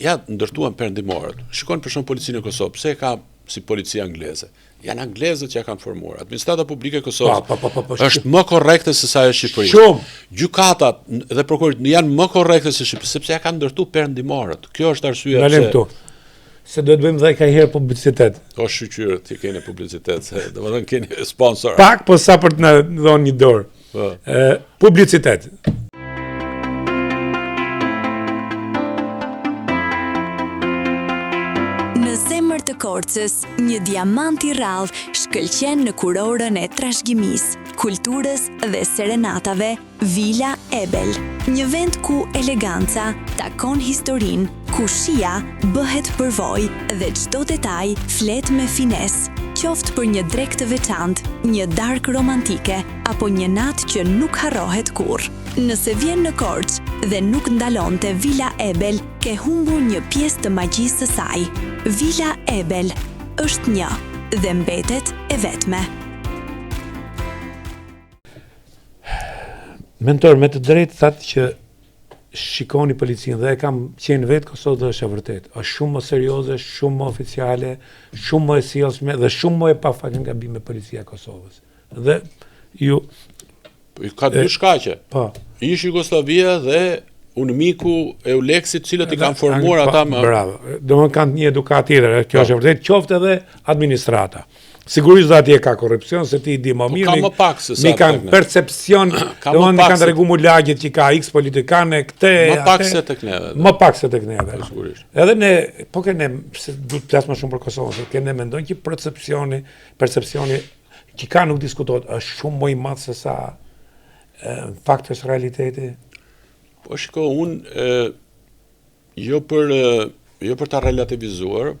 janë ndërtuan perëndimorët. Shikon për shembull policinë e Kosovës, pse e ka si policia angleze? Janë anglezët që ja kanë formuar. Administrata publike e Kosovës është më korrekte se sa e Shqipërisë. Shumë. Gjykatat dhe prokurorit janë më korrekte se Shqipëria, sepse ja kanë ndërtuar perëndimorët. Kjo është arsyeja pse. Këtu. Se do të bëjmë dhe ka herë publicitet. O shqyqyrë, ti keni publicitet, domethënë keni sponsor. Pak, po sa për të na dhënë një dorë. Publicitet. Në zemër të Korçës, një diamant i rrallë shkëlqen në kurorën e trashëgimisë, kulturës dhe serenatave, Villa Ebel. Një vend ku eleganca takon historinë, ku shija bëhet përvojë dhe çdo detaj flet me finesë. Qoftë për një drekë të veçantë, një darkë romantike apo një natë që nuk harrohet kurrë. Nëse vjen në Korçë dhe nuk ndalon te Villa Ebel, ke humbur një pjesë të magjisë së saj. Villa Ebel është një dhe mbetet e vetme. Mentor, me të drejtë thatë që shikoni policinë dhe e kam qenë vetë Kosovë dhe është e vërtet. Është shumë më serioze, shumë më oficiale, shumë më e sjellshme dhe shumë më e pafalë gabime policia e Kosovës. Dhe ju ka dy shkaqe. Po. Ish Jugoslavia dhe Unmiku e Uleksit, cilët i kanë formuar ata më. Bravo. Domethënë kanë një edukat tjetër, kjo është e vërtet, qoftë edhe administrata. Sigurisht dhe atje ka korrupsion, se ti di më mirë. Ka më pak se sa. Mi kanë percepcion, domethënë mi kanë rregu mulagjet që ka X politikane këte. Më pak se tek neve. Më pak se tek neve. Sigurisht. Edhe ne, po kene, se duhet të flas më shumë për Kosovën, se kene mendojnë që percepcioni që ka nuk diskutohet, është shumë më i madh se sa faktës realiteti. Po shiko, unë jo për ta relativizuar,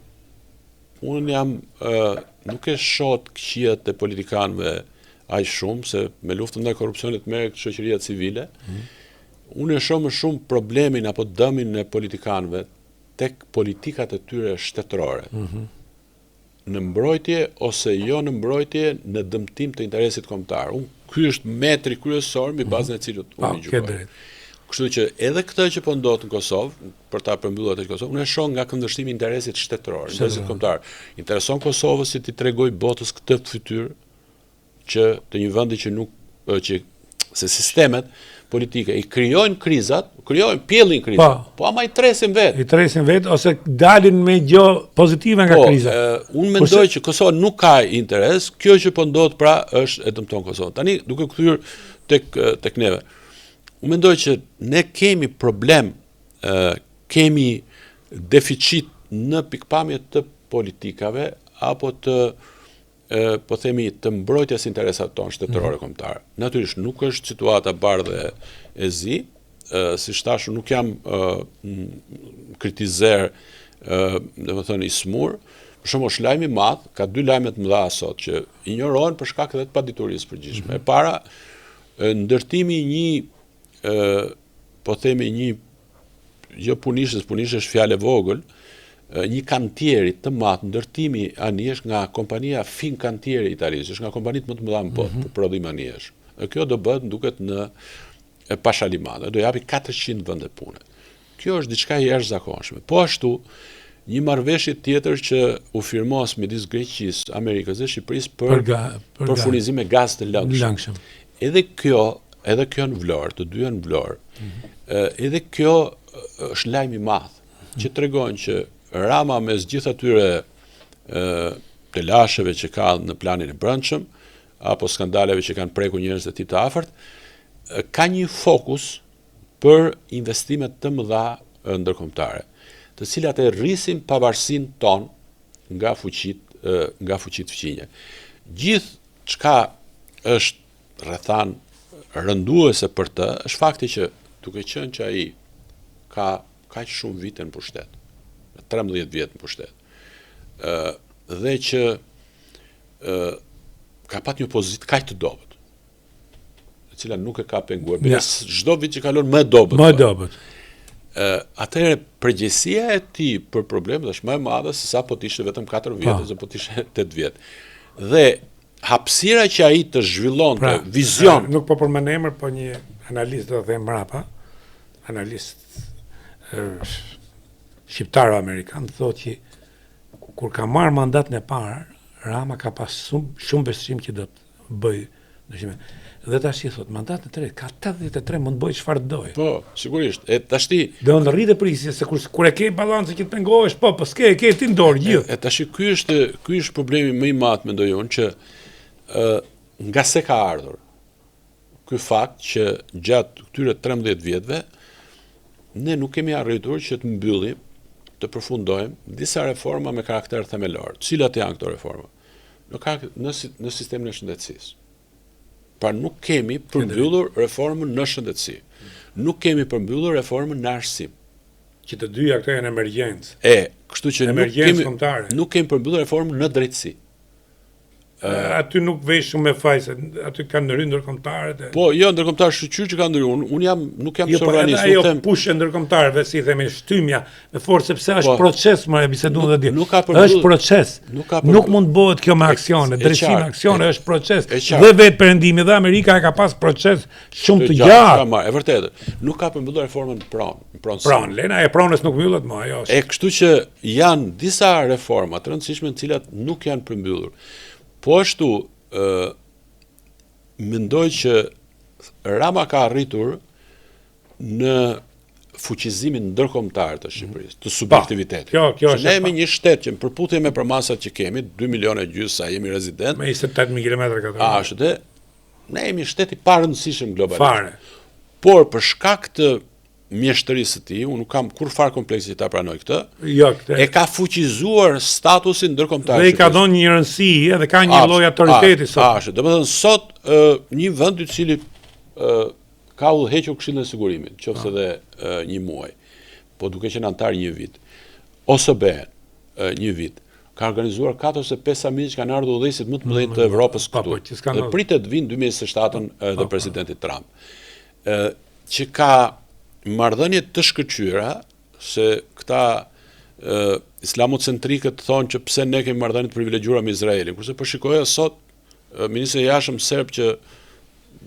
unë jam nuk e shoh këqijat e politikanëve aq shumë, se me luftën ndaj korrupsionit merret shoqëria civile. Unë e shoh më shumë problemin apo dëmin e politikanëve tek politikat e tyre shtetërore. Në mbrojtje ose jo në mbrojtje, në dëmtim të interesit kombëtar. Ky është metri kryesor mbi bazën e cilit unë gjykoj. Kështu që edhe këtë që po ndodh në Kosovë, për ta përmbyllur atë Kosovë, unë e shoh nga këndvështrimi i interesit shtetëror, interesit kombëtar. Intereson Kosovës si ti tregoj botës këtë fytyrë që të një vendi që nuk se sistemet politike i krijojnë krizat, pjellin krizat, po ama i tresin vetë. I tresin vetë ose dalin me gjë pozitive nga krizat. Unë mendoj që Kosova nuk ka interes, kjo që po ndodh pra është e dëmton Kosovën. Tani duke kthyer tek neve. Unë mendoj që ne kemi problem, kemi deficit në pikpamje të politikave apo të po themi të mbrojtjes interesat tonë shtetërore kombëtare. Natyrisht nuk është situata bardhë e zi, siç thash nuk jam kritizer, domethënë i smur. Për shembull, është lajm i madh, ka dy lajme të mëdha sot që injorohen për shkak edhe të paditurisë përgjithshme. E para, ndërtimi i një po themi një jo punishës është fjalë e vogël, një kantieri të madh, ndërtimi anijesh nga kompania Fincantieri italiane, është nga kompanitë më të mëdha në botë për prodhim anijesh. Kjo do bëhet duket në Pashalimana, do japi 400 vende pune. Kjo është diçka e jashtëzakonshme. Po ashtu, një marrëveshje tjetër që u firmos midis Greqisë, Amerikës dhe Shqipërisë për furnizim me gaz të lëngshëm. Edhe kjo në Vlorë, të dyja në Vlorë. Edhe kjo është lajm i madh, që tregon që Rama mes gjithë atyre telasheve që ka në planin e brendshëm, apo skandaleve që kanë prekur njerëz të tip të afërt, ka një fokus për investimet të mëdha ndërkombëtare, të cilat e rrisin pavarësinë tonë nga fuqitë nga fuqitë fqinje. Gjithë çka është rrethan rënduese për të, është fakti që duke qenë që ai ka kaq shumë vite në pushtet, 13 vjet në pushtet, dhe që ka pat një pozitë kaq të dobët, e cila nuk e ka penguar. Çdo vit që kalon më dobët. Më dobët. Atëherë përgjegjësia e tij për problemet është më e madhe se sa po të ishte vetëm 4 vjet ose po të ishte 8 vjet. Dhe hapësira që ai të zhvillonte vizion. Nuk po përmend emër, po një analist do të them mbrapa, analist shqiptar amerikan thotë që kur ka marrë mandatin e parë, Rama ka pas shumë besim që do të bëj ndryshime. Dhe tash i thot, mandatin e tretë ka 83, mund të bëj çfarë doj. Po, sigurisht. E tashti do në rritë prisje se kur e ke balancën që të pengohesh, po s'ke, ke ti në dorë gjithë. E tash ky është problemi më i madh mendoj unë, që nga se ka ardhur ky fakt që gjatë këtyre 13 vjetëve ne nuk kemi arritur që të mbyllim, të përfundojmë disa reforma me karakter themelor. Cilat janë këto reforma? Në sistemin e shëndetësisë. Pra nuk kemi përmbyllur reformën në shëndetësi. Nuk kemi përmbyllur reformën në arsim. Që të dyja këto janë emergjencë. Kështu që nuk kemi përmbyllur reformën në drejtësi. Aty nuk vesh shumë me faj, se aty kanë ndërhyrë ndërkombëtarët. Po, jo, ndërkombëtarë shqyr që kanë ndërhyrë. Unë nuk jam sovranist. Jo, pushë ndërkombëtarëve, si themi, shtymbja me forcë, sepse është proces, më e biseduam dhe di. Është proces. Nuk mund të bëhet kjo me aksione, drejtësi me aksione është proces. Dhe vetë Perëndimi dhe Amerika ka pas proces shumë të gjatë. E vërtetë. Nuk ka përmbyllur reformën pronë. Pronë, lena e pronës nuk mbyllet më, ajo. Kështu që janë disa reforma të rëndësishme të cilat nuk janë përmbyllur. Po ashtu, mendoj që Rama ka arritur në fuqizimin ndërkombëtar të Shqipërisë, të subjektivitetit. Kjo ne jemi një shtet që në përputhje me përmasat që kemi, 2,5 milionë sa jemi rezident. Me 28.000 kilometra katror. Ashtu dhe ne jemi shteti i parëndësishëm globalisht. Fare. Por për shkak të mjeshtërisë të tij, unë nuk kam kur fare kompleksi ta pranoj këtë. Jo, e ka fuqizuar statusin ndërkombëtar. Dhe i ka dhënë një rëndësi dhe ka një lloj autoriteti sot. Domethënë sot një vend i cili ka udhëhequr Këshillin e Sigurimit, qoftë edhe një muaj, po duke qenë antar një vit, OSBE një vit, ka organizuar 4 ose 5 amiq që kanë ardhur udhëheqësit më të mëdhenj të Evropës këtu. Dhe pritet vinë 2027 dhe presidenti Trump. Që ka marrëdhënie të shkëlqyera, se këta islamocentrikët thonë që pse ne kemi marrëdhënie të privilegjuara me Izraelin, kurse po shikoja sot ministri i jashtëm serb që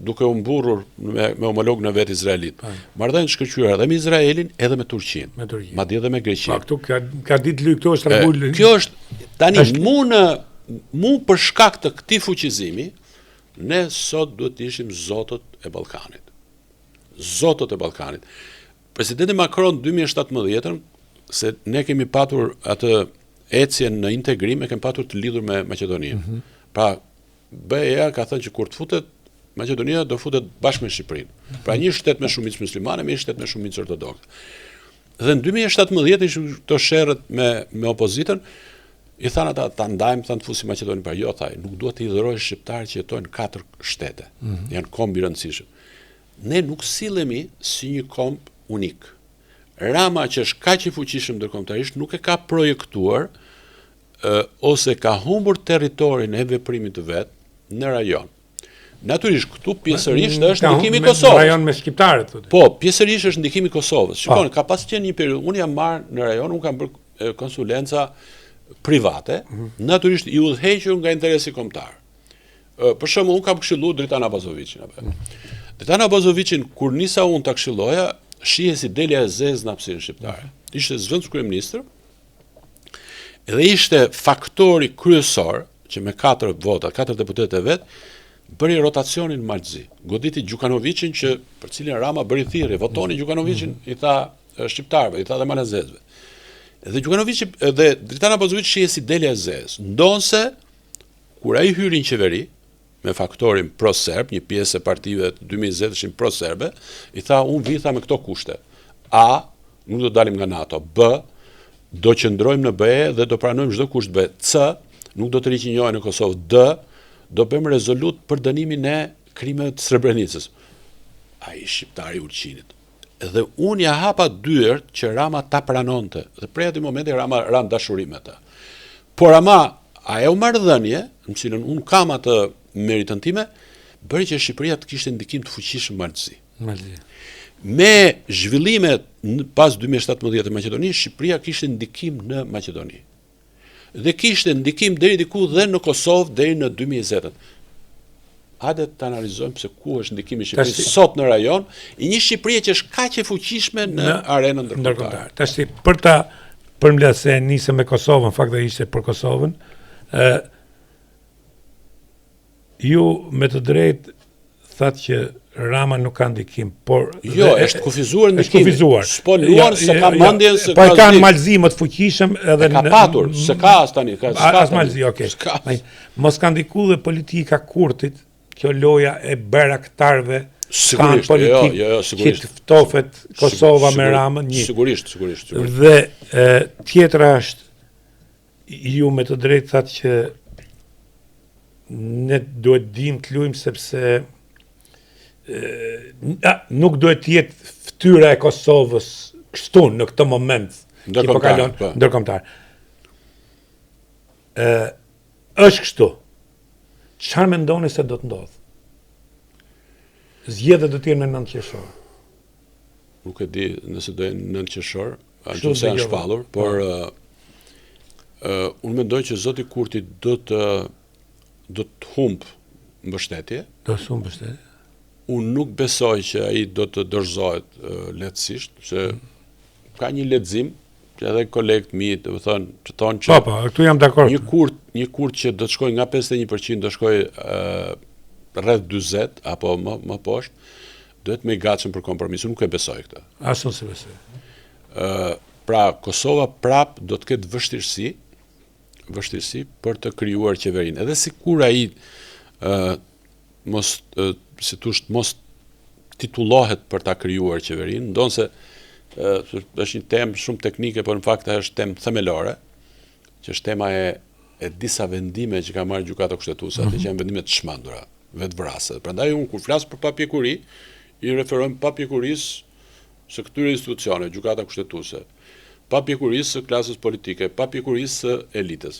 duke u mburrur me homolog në vetë izraelit. Marrëdhënie të shkëlqyera edhe me Izraelin edhe me Turqinë, madje edhe me Greqinë. Këtu ka ditë lyp, këtu është rregull. Kjo është tani mu për shkak të këtij fuqizimi, ne sot duhet të ishim zotët e Ballkanit. Zotët e Ballkanit. Presidenti Macron 2017, se ne kemi patur atë ecjen në integrim, e kemi patur të lidhur me Maqedoninë. Pra, BE-ja ka thënë që kur të futet Maqedonia do futet bashkë me Shqipërinë. Pra një shtet me shumicë muslimane, me një shtet me shumicë ortodokse. Dhe në 2017 ishin këto sherrët me opozitën, i thanë ata ta ndajmë, thanë të fusim Maqedoninë, pra jo thaj, nuk duhet të hidhërojë shqiptarë që jetojnë 4 shtete. Janë komb i rëndësishëm. Ne nuk sillemi si një komb unik. Rama që është kaq i fuqishëm ndërkombëtarisht nuk e ka projektuar ose ka humbur territorin e veprimit të vet në rajon. Natyrisht këtu pjesërisht është ndikimi i Kosovës. Në rajon me shqiptarët thotë. Po, pjesërisht është ndikimi i Kosovës. Shikoni, ka pas qenë një periudhë, unë jam marrë në rajon, unë kam bërë konsulenca private, natyrisht i udhëhequr nga interesi kombëtar. Për shembull, unë kam këshilluar Dritan Abazovicin apo. Dritan Abazovicin kur nisa unë ta këshilloja, shihesi delja e zezë në hapësirën shqiptare. Ishte zëvendës kryeministër, dhe ishte faktori kryesor që me 4 vota, 4 deputetë e vet, bëri rotacionin në Malzi. Goditi Gjukanovicin që për cilin Rama bëri thirrje, votoni Gjukanovicin, i tha shqiptarëve, i tha dhe malazezëve. Dhe Gjukanovici dhe Dritan Abazovic shihesi delja e zezë. Ndonse kur ai hyri në qeveri me faktorin pro-serb, një pjesë e partive të 2020 ishin pro-serbe, i tha, unë vitha me këto kushte. A, nuk do dalim nga NATO. B, do qëndrojmë në BE dhe do pranojmë çdo kusht BE. C, nuk do të riqinjohen në Kosovë. D, do bëjmë rezolut për dënimin e krimeve të Srebrenicës. Ai shqiptari Ulqinit. Dhe unë ja hapa dyert që Rama ta pranonte. Dhe prej atij momenti Rama ran dashuri me ta. Por ama ajo marrëdhënie, në cilën unë kam atë meritën time, bëri që Shqipëria të kishte ndikim të fuqishëm Malzi. Me zhvillimet pas 2017 të Maqedonisë, Shqipëria kishte ndikim në Maqedoni. Dhe kishte ndikim deri diku dhe në Kosovë deri në 2020. Hajde të analizojmë se ku është ndikimi i Shqipërisë sot në rajon, i një Shqipërie që është kaq e fuqishme në arenën ndërkombëtare. Tash për ta përmbledhur se nisëm me Kosovën, fakti ishte për Kosovën, ju me të drejtë thatë që Rama nuk ka ndikim, por jo, është kufizuar ndikimi. Është kufizuar. S'po luan se ka mendjen se ka kanë Malzi më të fuqishëm edhe ka patur, se ka as tani, as Malzi, okay. Mos ka ndikuar dhe politika Kurtit, kjo loja e beraktarëve, sigurisht, që të ftofet Kosova me Ramën, një. Sigurisht. Dhe tjetra është ju me të drejtë thatë që ne duhet dim të luajmë sepse nuk duhet të jetë fytyra e Kosovës kështu në këtë moment që po kalon ndërkombëtar. Është kështu. Çfarë mendoni se do të ndodhë? Zgjedhjet do të jenë në 9 qershor. Nuk e di nëse do jenë në 9 qershor, ashtu se janë shpallur, por unë mendoj që zoti Kurti do të humb mbështetje. Do të humb mbështetje. Unë nuk besoj që ai do të dorëzohet lehtësisht, se ka një lexim që edhe kolegët mi të thonë që këtu jam dakord. Një kurt që do të shkojë nga 51% do shkojë rreth 40 apo më poshtë, duhet me i gatshëm për kompromis. Unë nuk e besoj këtë. As unë se besoj. Pra Kosova prap do të ketë vështirësi për të krijuar qeverinë. Edhe sikur ai mos titullohet për ta krijuar qeverinë, ndonse është një temë shumë teknike, por në fakt është temë themelore, që është tema e disa vendime që ka marrë gjykata kushtetuese, ato që janë vendime të çmendura, vetvrase. Prandaj unë kur flas për papjekuri, i referojmë papjekurisë së këtyre institucione, gjykata kushtetuese, papjekurisë së klasës politike, papjekurisë së elitës,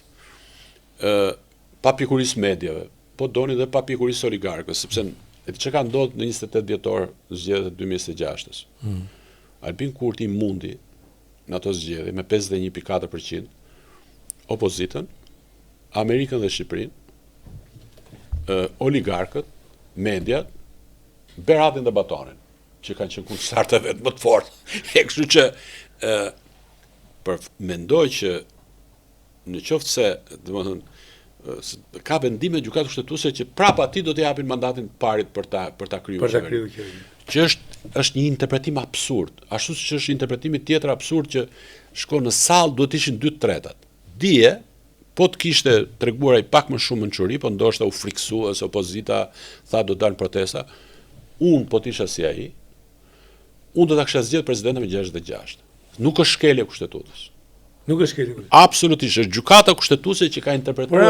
papjekurisë medjave, po doni dhe papjekurisë oligarkëve, sepse që ka ndodhur në 28 dhjetor zgjedhjet e 2026-s. Albin Kurti mundi në ato zgjedhje me 51.4%, opozitën, Amerikën dhe Shqipërinë, oligarkët, mediat, Beratin dhe Batonin, që kanë qenë kundërshtarët vetë më të fortë. Kështu që mendoj që në qoftë se, domethënë, ka vendime gjykata kushtetuese që prapë atij do t'i japin mandatin të parit për ta krijuar qeverinë. Që është një interpretim absurd, ashtu siç është interpretimi tjetër absurd që shkon në sallë duhet ishin 2/3. Dije, po të kishte treguar ai pak më shumë mençuri, po ndoshta u friksua se opozita tha do dalin protesta. Unë po të isha si ai, unë do ta kisha zgjedhur presidentin me 66. Nuk është shkelje kushtetutës. Nuk është shkelje kushtetutës. Absolutisht, është gjykata kushtetuese që ka interpretuar.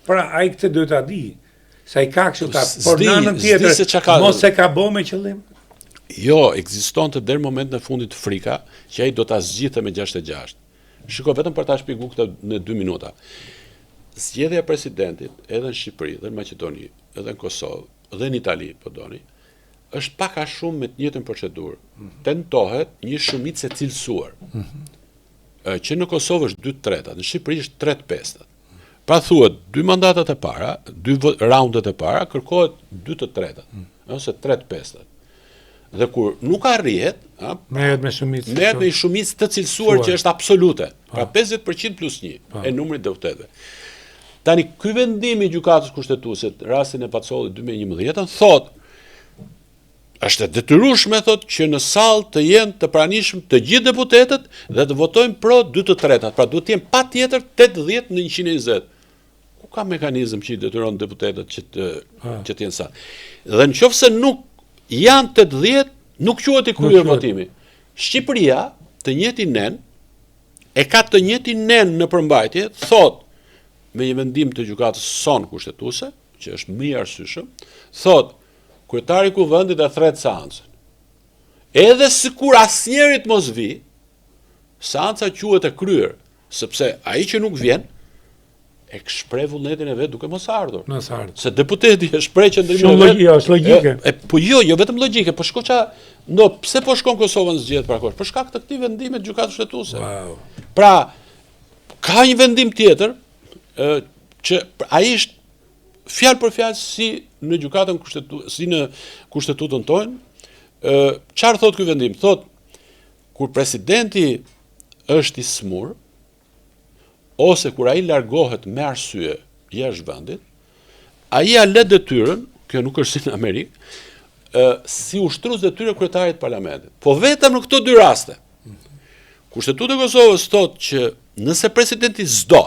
Pra ai këtë duhet ta di. Sa i ka kështu ta, por në anën tjetër mos e ka bë me qëllim. Jo, ekzistonte deri në momentin e fundit frika që ai do ta zgjidhte me 66. Shiko, vetëm për ta shpjeguar këtë në 2 minuta. Zgjedhja e presidentit edhe në Shqipëri, edhe në Maqedoni, edhe në Kosovë, edhe në Itali, po doni, është pak a shumë me të njëjtën procedurë. Tentohet një shumicë e cilësuar. Që në Kosovë është 2/3, në Shqipëri është 3/5. Pra thuhet 2 mandatat e para, 2 raundet e para, kërkohet 2/3, ose 3/5. Dhe kur nuk arrihet, merret me shumicë. Merret me shumicë të cilësuar që është absolute. Pra 50% plus 1 e numrit deputetëve. Tani ky vendim i gjykatës kushtetuese, rastin e Pacollit 2011, thotë është e detyrueshme thotë që në sallë të jenë të pranishëm të gjithë deputetët dhe të votojnë pro 2/3. Pra duhet të jenë patjetër 80 në 120. Ku ka mekanizëm që i detyron deputetët që të jenë sa? Dhe nëse nuk janë 80, nuk quhet i kryer votimi. Shqipëria, të njëjtin nen, e ka të njëjtin nen në përmbajtje, thotë me një vendim të gjykatës son kushtetuese, që është më i arsyeshëm, thot kryetari i kuvendit e thret seancën. Edhe sikur asnjëri të mos vi, seanca quhet e kryer, sepse ai që nuk vjen e shpreh vullnetin e vet duke mos ardhur. Se deputeti e shpreh qëndrimin e vet. Është logjike. Po jo vetëm logjike, po shko pse po shkon Kosova në zgjedhje para kohës? Për shkak të këtij vendimi të gjykatës kushtetuese. Wow. Pra, ka një vendim tjetër që ai është fjalë për fjalë si në gjykatën kushtetuese, si në kushtetutën tonë. Çfarë thot ky vendim? Thot kur presidenti është i smur, ose kur ai largohet me arsye jashtë vendit, ai ja lë detyrën, kjo nuk është si në Amerikë, si ushtrues detyrë kryetarit të parlamentit. Po vetëm në këto dy raste. Kushtetuta e Kosovës thotë që nëse presidenti s'do,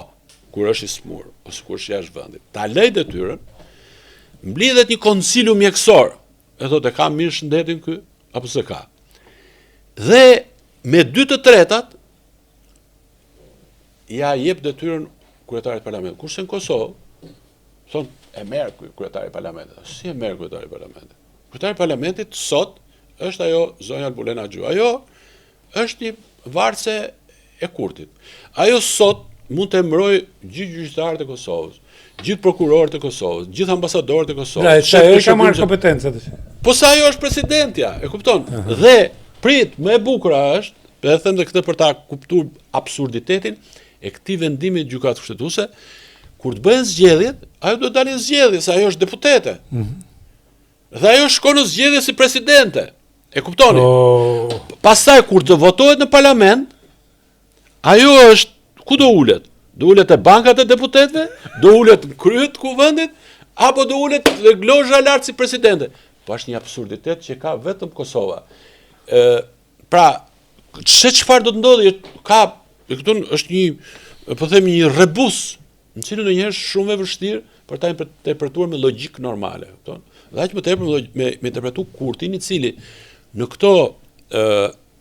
kur është i smur ose kur është jashtë vendit, ta lëj detyrën, mblidhet një konsilium mjekësor. E thotë e ka mirë shëndetin ky apo s'e ka. Dhe me 2/3 ja jep detyrën kryetarit të parlamentit. Kurse në Kosovë, thonë e merr kryetari i parlamentit. Si e merr kryetari i parlamentit? Kryetari i parlamentit sot është ajo zonja Albulena Xhu. Ajo është një varse e Kurtit. Ajo sot mund të emëroj gjithë gjyqtarët e Kosovës, gjithë prokurorët e Kosovës, gjithë ambasadorët e Kosovës. Ajo ka marrë kompetencat. Po sa ajo është presidentja, e kupton? Dhe prit më e bukur është, e them edhe këtë për ta kuptuar absurditetin e këtij vendimi të gjykatës kushtetuese, kur të bëhen zgjedhjet, ajo do të dalë në zgjedhje, se ajo është deputete. Dhe ajo shkon në zgjedhje si presidente. E kuptoni? Pastaj kur të votohet në parlament, ajo është ku do ulet? Do ulet te bankat e deputetëve, do ulet në krye të kuvendit, apo do ulet në lozha lart si presidente. Po është një absurditet që ka vetëm Kosova. Pra, çfarë do të ndodhë? Këtu është një, po themi, një rebus, në cilën ndonjëherë shumë e vështirë për ta interpretuar me logjik normale, kupton? Dhe aq më tepër me interpretu Kurtin, i cili në këto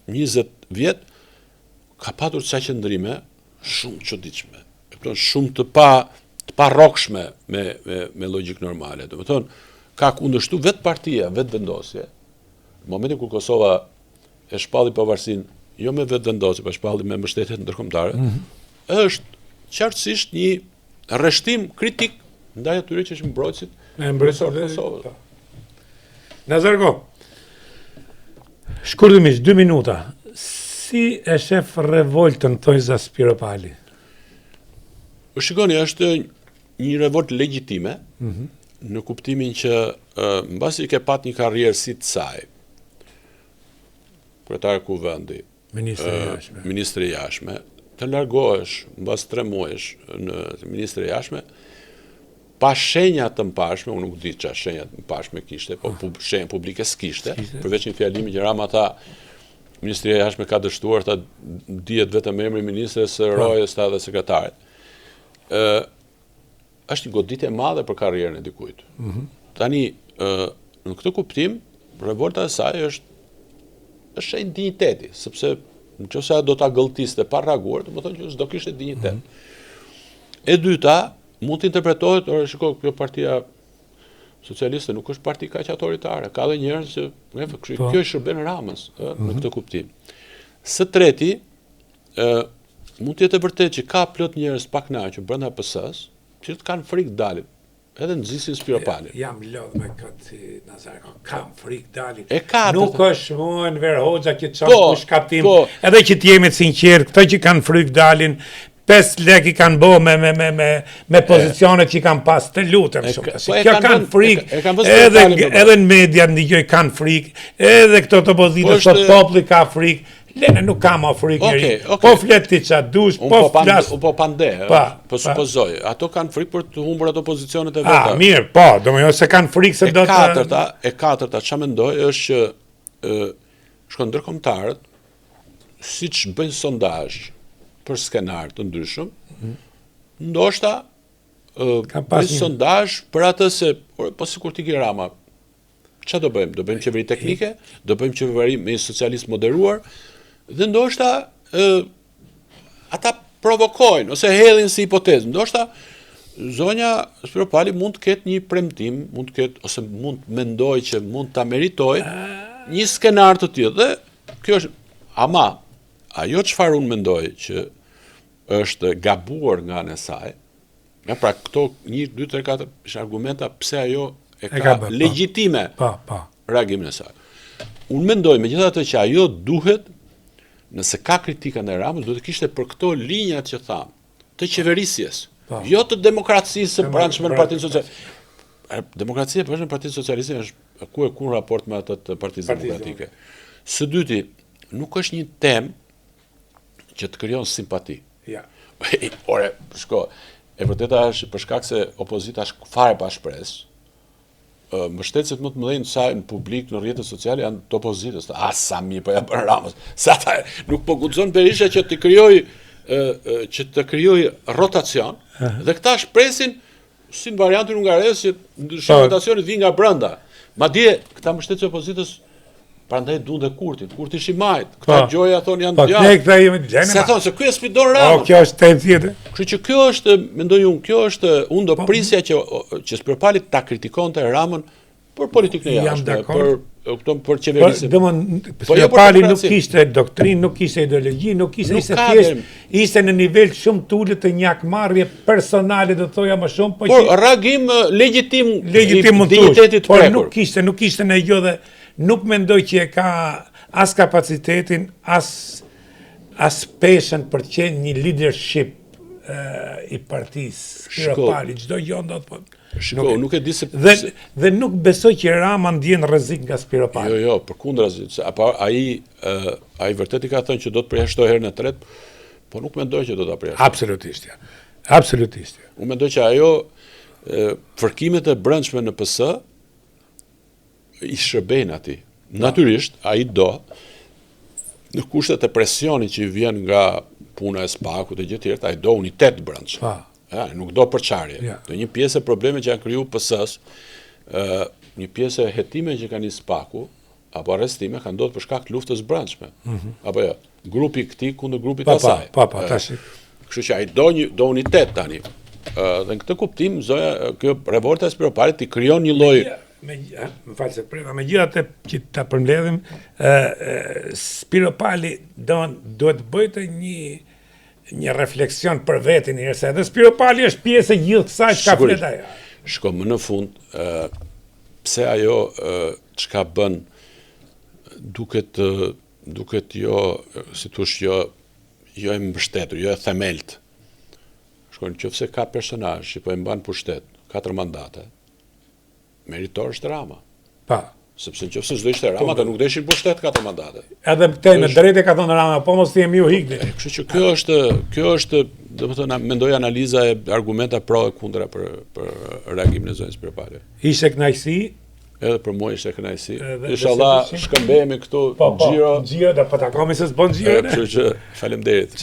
20 vjet ka patur ca qëndrime shumë çuditshme, kupton, shumë të pa rrokshme me logjik normale. Do të thonë, ka kundërshtu vetë partia, vetë vendosje. Në momentin kur Kosova e shpalli pavarësinë, jo me vetë vendosje, por shpalli me mbështetje ndërkombëtare, është qartësisht një rreshtim kritik ndaj atyre që ishin mbrojtësit e Kosovës. Nazarko, shkurtimisht 2 minuta. Si e shef revoltën Thojza Spiropali? Shikoni, është një revolt legjitime, në kuptimin që mbasi ke pat një karrierë si të saj, kryetari i kuvendit, ministri i jashtme, të largohesh mbas 3 muajsh në ministri i jashtme, pa shenja të mpashme, unë nuk di çfarë shenja të mpashme kishte, po shenja publike s'kishte, përveç një fjalimi që Rama tha, ministria e jashtme ka dështuar, ta dihet vetëm emri i ministres, rojes ta dhe sekretarit. Është një goditje e madhe për karrierën e dikujt. Tani, në këtë kuptim, revolta e saj është shenjë dinjiteti, sepse nëse do ta gëlltiste pa reaguar, do të thonë që s'do kishte dinjitet. E dyta, mund të interpretohet, shiko, kjo partia socialiste nuk është parti kaq autoritare, ka dhe njerëz që kjo është shërben Ramës në këtë kuptim. Së treti, mund të jetë e vërtetë që ka plot njerëz pa kënaqur brenda PS-s, që të kanë frikë dalin, edhe nxisin Spiropalin. Jam lodh me këtë Nazarko, kam frikë dalin. Nuk Nuk është mua Enver Hoxha që çon kush katim, edhe që të jemi të sinqert, këto që kanë frikë dalin, 5 lek i kanë bo me pozicionet që i kanë pas, të lutem shumë. Kjo kanë frikë, edhe në media ndiqoj kanë frikë, edhe këto të opozitës, sot populli ka frikë, Lene nuk ka ma frikë njëri, po flet ti qa dush, po flas. Po pande, po supozoj, ato kanë frikë për të humbur ato pozicionet e veta. Mirë, po, do më jo se kanë frikë se do të... E katërta, që mendoj, është që shkon ndërkombëtarët, siç bëjnë sondazh për skenar të ndryshëm, ndoshta bëjnë sondazh për atë se, po sikur t'i Rama, ç'a do bëjmë? Do bëjmë qeveri teknike, do bëjmë qeveri me socialist moderuar, dhe ndoshta ata provokojnë, ose hedhin si hipotezë, ndoshta zonja Spiropali mund të ketë një premtim, mund të ketë, ose mund të mendoj që mund ta meritoj një skenar të tillë. Dhe kjo është, ama ajo çfarë unë mendoj që është gabuar nga ana e saj, pra këto 1, 2, 3, 4 është argumenta pse ajo e ka legjitime reagimin e saj. Unë mendoj megjithatë që ajo duhet, nëse ka kritika ndaj Ramës, duhet të kishte për këto linjat që tham, të qeverisjes, jo të demokracisë së brendshme në Partinë Socialiste. Demokracia për në Partinë Socialiste është ku e ku në raport me atë të Partisë Demokratike. Së dyti, nuk është një temë që të krijon simpati. Ore, shko, e vërteta është për shkak se opozita është fare pa shpresë, mbështetësit më të mëdhenj sa në publik, në rrjetet sociale janë të opozitës. Sa mirë po ja bën Ramës. Sa ta nuk po guxon Berisha që të krijoj rotacion, dhe këta shpresin si në variantin hungares që rotacionit vijnë nga brenda. Madje këta mbështetësit e opozitës prandaj duan dhe Kurti Shimajt. Këta gjoja thonë janë djathtë. Se thonë se ky e sfidon Ramën. Kjo është temë tjetër. Kështu që kjo është, mendoj unë do prisja që Spiropali ta kritikonte Ramën për politikën e jashtme, për qeverisim. Spiropali nuk kishte doktrinë, nuk kishte ideologji, nuk kishte, ishte në nivel shumë të ulët të njakmarrje personale, do thoja më shumë, por reagim legjitim dignitetit prekur. Por nuk kishte në gjë dhe nuk mendoj që e ka as kapacitetin, as peshën për të qenë një leadership i partisë. Spiropali, çdo gjë do të thonë. Shiko, nuk e di se dhe nuk besoj që Rama ndjen rrezik nga Spiropali. Jo, përkundrazi, ai vërtet i ka thënë që do të përjashtojë herën e tretë, po nuk mendoj që do ta përjashtojë. Absolutisht. Absolutisht. Unë mendoj që ajo fërkimet e brendshme në PS i shërbejnë atij. Natyrisht, ai do në kushtet e presionit që i vjen nga puna e SPAK-ut e gjë të tjera, ai do unitet brendshëm. Nuk do përçarje. Do një pjesë e problemeve që janë kriju PS-s, një pjesë e hetime që kanë SPAK-u, apo arrestime kanë ndodhur për shkak të luftës brendshme. Apo jo, grupi i këtij kundër grupit të asaj. Tash. Kështu që ai do unitet tani. Dhe në këtë kuptim, kjo revolta e Spiropalit i krijon një lloj më falë se prema, megjithatë që ta përmbledhim, Spiropali duhet bëjtë një refleksion për vetin e se edhe Spiropali është pjesë e gjithë kësaj çka flet ajo. Shko, më në fund, pse ajo çka bën duket jo, si thosh, jo e mbështetur, jo e themelt. Shko, nëse ka personazh që po e mban pushtet 4 mandate, meritor është Rama. Sepse nëse s'do ishte Rama, do nuk deshin pushtet 4 mandate. Edhe te në drejtë ka thënë Rama, po mos themi ju hikni. Kështu që kjo është, domethënë, mendoj analiza e argumenta pro e kundra për reagimin e zonës Spiropali. Ishte kënaqësi. Edhe për mua ishte kënaqësi. Inshallah shkëmbehemi këtu xhiro. Xhiro, do po takohemi se s'bën xhiro. Kështu që faleminderit.